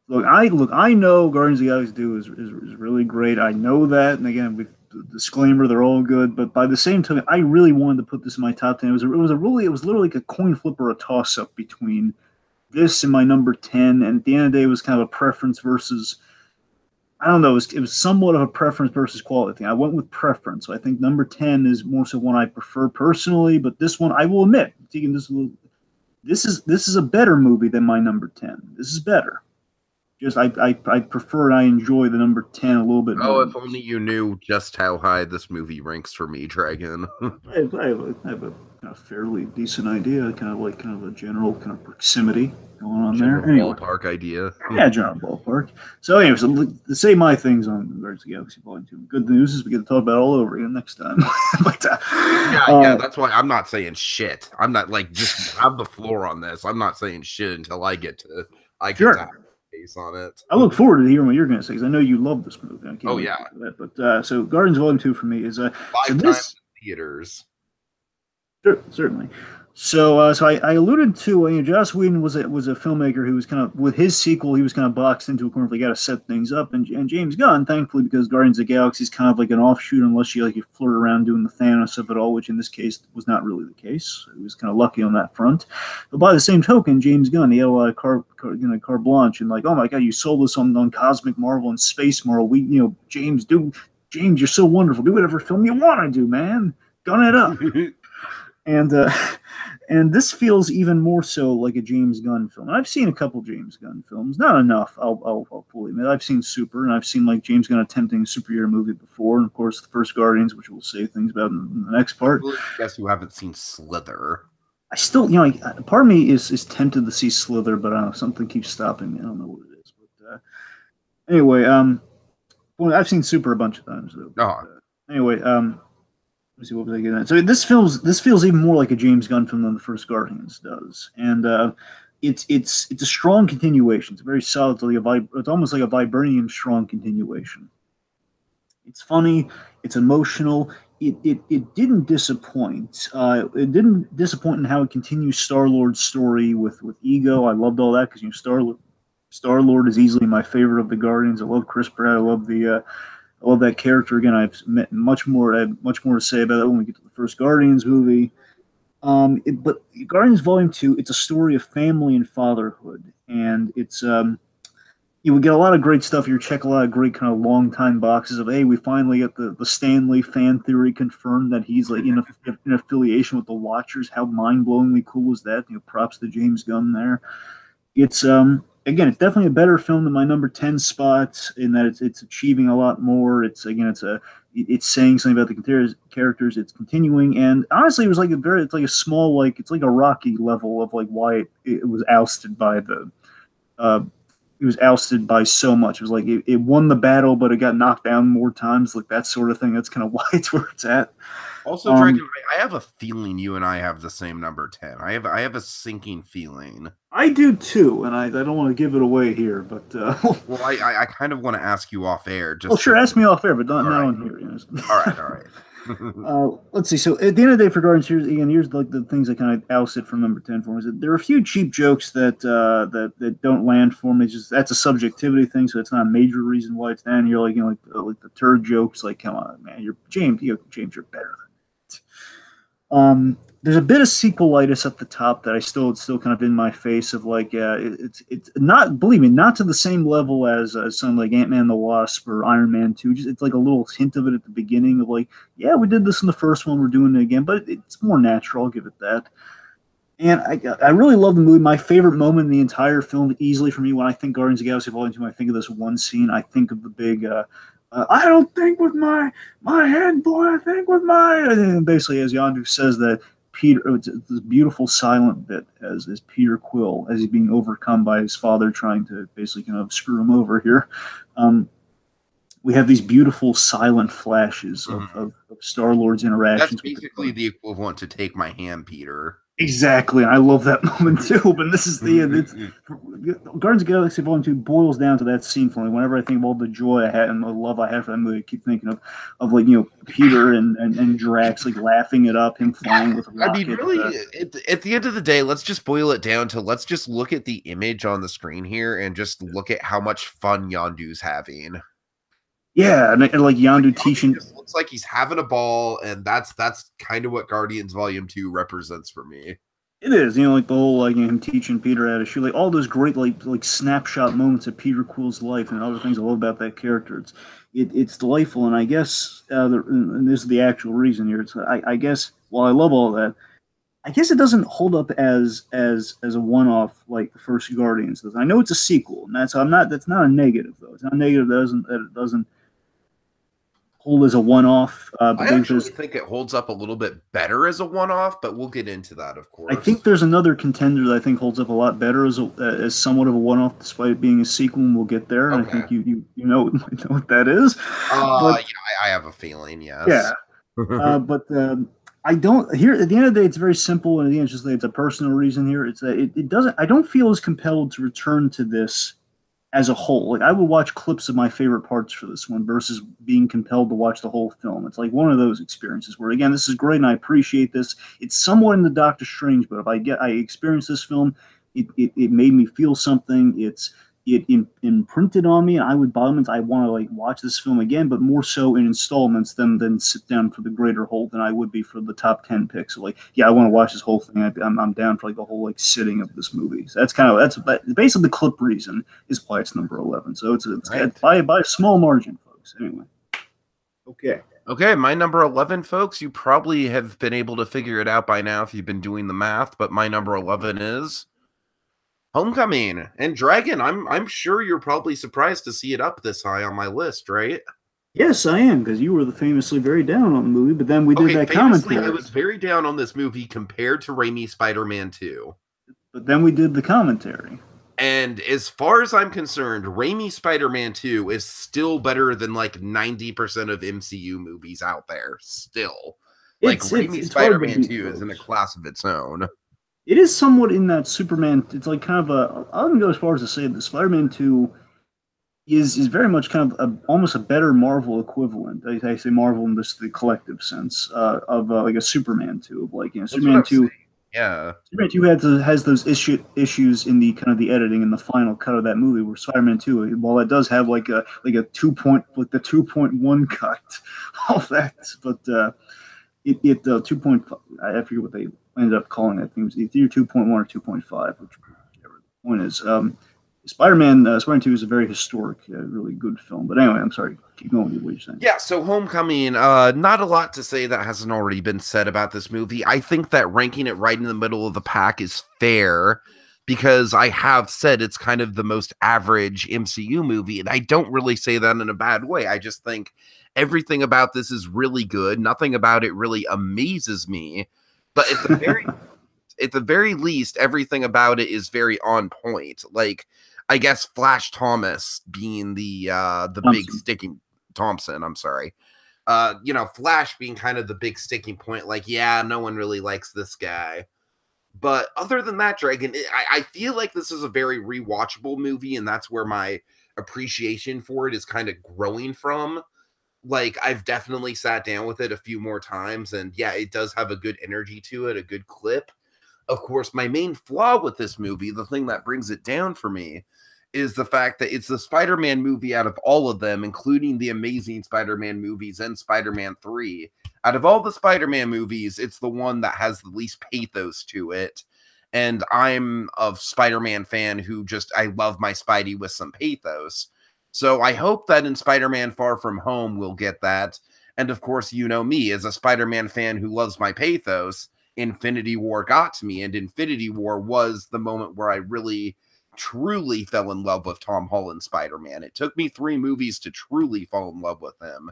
Look, I know Guardians of the Galaxy 2 is really great. I know that, and again, with the disclaimer, they're all good. But by the same token, I really wanted to put this in my top 10. It was literally like a coin flip or a toss up between this and my number 10. And at the end of the day, it was kind of a preference versus, I don't know, it was somewhat of a preference versus quality thing. I went with preference. So I think number 10 is more so one I prefer personally. But this one, I will admit, this is a better movie than my number 10. This is better. Just I prefer and I enjoy the number 10 a little bit more. Oh, if only you knew just how high this movie ranks for me, Dragon. I have a fairly decent idea, kind of a general kind of proximity going on general there. Anyway. Ballpark idea. Yeah, general ballpark. So anyway, so to say my things on Guardians of the Galaxy Volume 2. Good news is we get to talk about it all over again next time. But, yeah, that's why I'm not saying shit. I'm not like just have the floor on this. I'm not saying shit until I get to on it. I look forward to hearing what you're going to say because I know you love this movie. Oh yeah, but so Guardians Volume 2 for me is 5 times in theaters. Sure, certainly. So I alluded to Joss Whedon was a filmmaker who was kind of with his sequel he was kind of boxed into a corner. They got to set things up, and James Gunn, thankfully, because Guardians of the Galaxy is kind of like an offshoot, unless you flirt around doing the Thanos of it all, which in this case was not really the case. He was kind of lucky on that front. But by the same token, James Gunn, he had a lot of carte blanche, and like, oh my god, you sold us on Cosmic Marvel and Space Marvel. James, you're so wonderful. Do whatever film you want to do, man. Gun it up. And this feels even more so like a James Gunn film. And I've seen a couple James Gunn films, not enough. I'll fully admit. I've seen Super, and I've seen like James Gunn attempting a superhero movie before, and of course the first Guardians, which we'll say things about in the next part. I guess you haven't seen Slither. I still, part of me is tempted to see Slither, but I don't know, something keeps stopping me. I don't know what it is. But anyway, well, I've seen Super a bunch of times though. Anyway, let's see, what was I getting at? So this feels even more like a James Gunn film than the first Guardians does, and it's a strong continuation. It's very solid, it's almost like a vibranium strong continuation. It's funny, it's emotional. It didn't disappoint. It didn't disappoint in how it continues Star-Lord's story with Ego. I loved all that because Star-Lord is easily my favorite of the Guardians. I love Chris Pratt. I love that character. Again, I have much more to say about it when we get to the first Guardians movie. But Guardians Volume 2, it's a story of family and fatherhood, and it's you would get a lot of great stuff here. Check a lot of great kind of long time boxes of, hey, we finally get the Stan Lee fan theory confirmed that he's like in affiliation with the Watchers. How mind-blowingly cool is that? Props to James Gunn there. It's again, it's definitely a better film than my number 10 spot in that it's achieving a lot more. It's saying something about the characters. It's continuing, and honestly, it was like a small, it's like a Rocky level of like why it was ousted by it was ousted by so much. It was like it won the battle, but it got knocked down more times, like that sort of thing. That's kind of why it's where it's at. Also, Dragon, I have a feeling you and I have the same number 10. I have a sinking feeling. I do too, and I don't want to give it away here, but well, I kind of want to ask you off air. Just sure, ask me off air, but not on here. All right. Let's see. So at the end of the day, for Guardians, here's like the things that kind of ousted from number 10 for me. There are a few cheap jokes that don't land for me. That's a subjectivity thing, so it's not a major reason why it's down. You're like the turd jokes. Like, come on, man, James, you're better than it. There's a bit of sequelitis at the top that it's still kind of in my face of like, it's not, believe me, not to the same level as something like Ant-Man and the Wasp or Iron Man 2. It's like a little hint of it at the beginning of like, yeah, we did this in the first one, we're doing it again, but it's more natural, I'll give it that. And I really love the movie. My favorite moment in the entire film, easily for me, when I think Guardians of the Galaxy Volume 2, I think of this one scene. I think of the big, I don't think with my head, boy, I think with my... And basically, as Yondu says that, Peter, it's this beautiful silent bit as Peter Quill, as he's being overcome by his father trying to basically kind of screw him over here. We have these beautiful silent flashes of Star-Lord's interactions. That's basically the equivalent to Take My Hand, Peter. Exactly. I love that moment too. But this is the it's Guardians of the Galaxy Volume 2 boils down to that scene for me. Whenever I think of all the joy I had and the love I had for that movie, I keep thinking of like, Peter and Drax like laughing it up, him flying with a I mean, rocket. really, at the end of the day, let's just boil it down to let's just look at the image on the screen here and just look at how much fun Yondu's having. Yeah, and like Yondu Yondu teaching. just looks like he's having a ball, and that's kind of what Guardians Volume 2 represents for me. It is, like the whole like him teaching Peter how to shoot, like all those great like snapshot moments of Peter Quill's life and other things I love about that character. It's delightful, and I guess and this is the actual reason here. I guess while I love all that, I guess it doesn't hold up as a one off like the first Guardians does. I know it's a sequel, and that's not a negative though. It's not a negative that it doesn't hold as a one off. I actually think it holds up a little bit better as a one-off, but we'll get into that, of course. I think there's another contender that I think holds up a lot better as somewhat of a one-off, despite it being a sequel. And we'll get there. Okay. And I think you might know what that is. Yeah, I have a feeling. Yes. Yeah. But I don't. Here at the end of the day, it's very simple, and at the end, it's a personal reason here. It's that it doesn't. I don't feel as compelled to return to this as a whole. Like I would watch clips of my favorite parts for this one versus being compelled to watch the whole film. It's like one of those experiences where, again, this is great and I appreciate this. It's somewhat in the Doctor Strange, but if I experience this film, it made me feel something. It imprinted on me, and I would by I want to like watch this film again, but more so in installments than sit down for the greater whole than I would be for the top 10 picks. So like, yeah, I want to watch this whole thing. I'm down for like the whole like sitting of this movie. So that's basically the clip reason is why it's number 11. So it's right. by a small margin, folks. Anyway, okay, my number 11, folks. You probably have been able to figure it out by now if you've been doing the math, but my number 11 is Homecoming. And Dragon, I'm sure you're probably surprised to see it up this high on my list, right? Yes, I am, because you were famously very down on the movie, but then we did that commentary. I was very down on this movie compared to Raimi's Spider-Man 2. But then we did the commentary. And as far as I'm concerned, Raimi's Spider-Man 2 is still better than like 90% of MCU movies out there. Still. Like Raimi's Spider-Man 2 is in a class of its own. It is somewhat in that Superman. It's like kind of I wouldn't go as far as to say that Spider-Man 2 is very much kind of almost a better Marvel equivalent. I say Marvel in this the collective sense of like a Superman 2 of like Superman 2. Yeah, Superman 2 has those issues in the kind of the editing and the final cut of that movie. Where Spider-Man 2, while it does have like a 2.1 cut, all that, but it 2.5. I forget what they ended up calling it. I think it was either 2.1 or 2.5, whichever the point is. Spider-Man 2 is a very historic, really good film. But anyway, I'm sorry. Keep going with what you're saying. Yeah, so Homecoming, not a lot to say that hasn't already been said about this movie. I think that ranking it right in the middle of the pack is fair because I have said it's kind of the most average MCU movie, and I don't really say that in a bad way. I just think everything about this is really good. Nothing about it really amazes me. But at the very least, everything about it is very on point. Like, I guess Flash Thomas being the big sticking Thompson, I'm sorry. Flash being kind of the big sticking point, like, yeah, no one really likes this guy. But other than that, Dragon, I feel like this is a very rewatchable movie, and that's where my appreciation for it is kind of growing from. Like, I've definitely sat down with it a few more times, and yeah, it does have a good energy to it, a good clip. Of course, my main flaw with this movie, the thing that brings it down for me, is the fact that it's the Spider-Man movie out of all of them, including the Amazing Spider-Man movies and Spider-Man 3. Out of all the Spider-Man movies, it's the one that has the least pathos to it. And I'm a Spider-Man fan who I love my Spidey with some pathos. So I hope that in Spider-Man Far From Home we'll get that. And of course, you know me, as a Spider-Man fan who loves my pathos, Infinity War got to me, and Infinity War was the moment where I really, truly fell in love with Tom Holland's Spider-Man. It took me 3 movies to truly fall in love with him,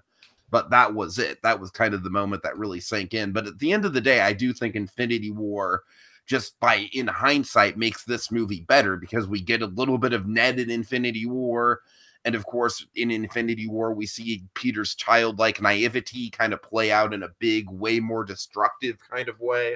but that was it. That was kind of the moment that really sank in. But at the end of the day, I do think Infinity War, just in hindsight, makes this movie better because we get a little bit of Ned in Infinity War. And of course, in Infinity War, we see Peter's childlike naivety kind of play out in a big, way more destructive kind of way.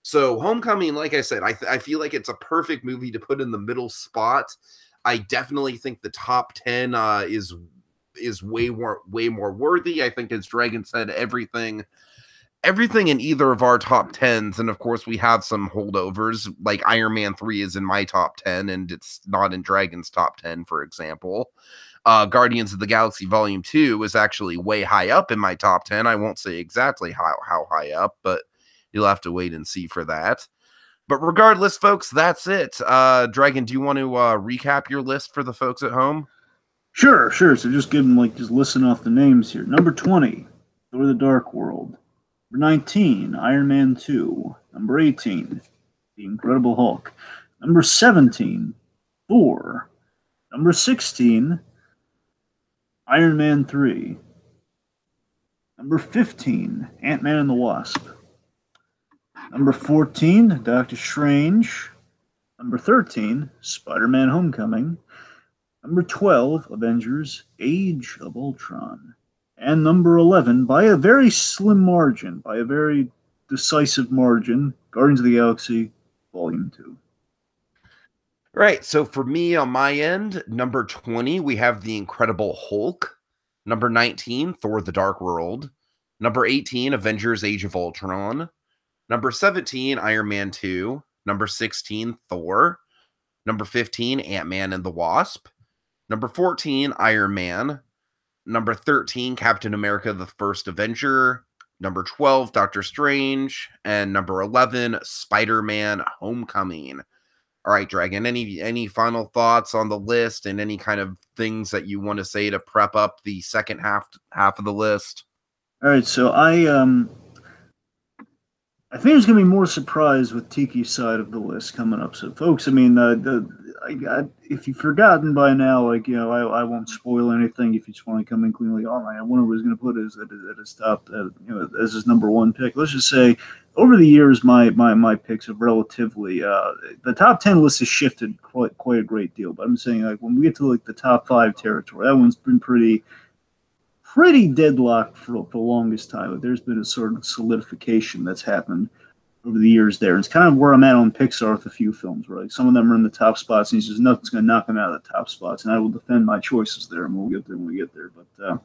So Homecoming, like I said, I feel like it's a perfect movie to put in the middle spot. I definitely think the top 10 is way more worthy. I think, as Dragon said, everything in either of our top 10s, and of course we have some holdovers, like Iron Man 3 is in my top 10 and it's not in Dragon's top 10, for example. Guardians of the Galaxy Volume 2 is actually way high up in my top 10. I won't say exactly how high up, but you'll have to wait and see for that. But regardless, folks, that's it. Dragon, do you want to recap your list for the folks at home? Sure. So just give them, just listen off the names here. Number 20, Thor the Dark World. Number 19, Iron Man 2. Number 18, The Incredible Hulk. Number 17, Thor. Number 16, Iron Man 3. Number 15, Ant-Man and the Wasp. Number 14, Doctor Strange. Number 13, Spider-Man Homecoming. Number 12, Avengers Age of Ultron. And number 11, by a very slim margin, by a very decisive margin, Guardians of the Galaxy Volume 2. Right. So for me, on my end, number 20, we have The Incredible Hulk. Number 19, Thor the Dark World. Number 18, Avengers Age of Ultron. Number 17, Iron Man 2. Number 16, Thor. Number 15, Ant-Man and the Wasp. Number 14, Iron Man. Number 13, Captain America, the First Avenger. Number 12, Doctor Strange. And number 11, Spider-Man Homecoming. All right, Dragon, any final thoughts on the list and any kind of things that you want to say to prep up the second half of the list? All right, so I think there's going to be more surprise with Tiki's side of the list coming up. So, folks, I mean, if you've forgotten by now, I won't spoil anything. If you just want to come in cleanly, oh man, I wonder what he's going to put at his top, as his number one pick. Let's just say, over the years, my picks have relatively the top 10 list has shifted quite a great deal. But I'm saying, like, when we get to the top 5 territory, that one's been pretty deadlocked for the longest time. But there's been a sort of solidification that's happened over the years there. And it's kind of where I'm at on Pixar with a few films, right? Some of them are in the top spots, and he says nothing's going to knock them out of the top spots. And I will defend my choices there, and we'll get there when we get there. But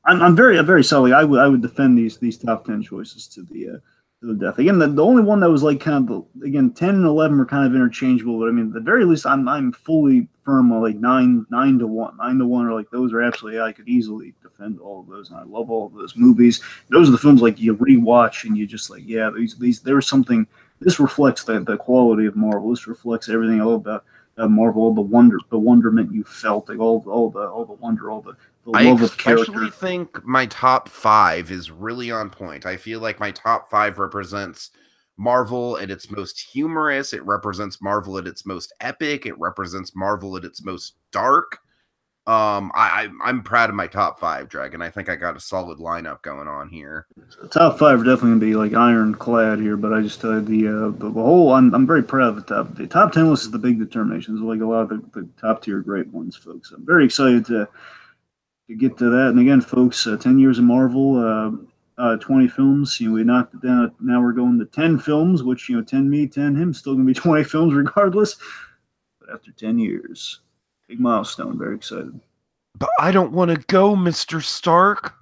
I'm very sorry. I would defend these top 10 choices to the death. Again, the only one that was kind of, 10 and 11 were kind of interchangeable. But I mean, at the very least, I'm fully firm on 9 to 1. 9 to 1 are those are absolutely, I could easily defend all of those, and I love all of those movies. Those are the films you rewatch and you just these there's something. This reflects the quality of Marvel. This reflects everything all about Marvel, all the wonderment you felt, all the wonder, all the love of character. I especially think my top 5 is really on point. I feel like my top 5 represents Marvel at its most humorous. It represents Marvel at its most epic. It represents Marvel at its most dark. I'm proud of my top 5, Dragon. I think I got a solid lineup going on here. The top 5 are definitely going to be ironclad here, but I just the whole. I'm very proud of the top. The top 10 list is the big determination. There's a lot of the top tier great ones, folks. I'm very excited to get to that. And again, folks, 10 years of Marvel, 20 films. We knocked it down. Now we're going to 10 films, which 10 me, 10 him. Still going to be 20 films regardless. But after 10 years. Big milestone. Very excited. But I don't want to go, Mr. Stark.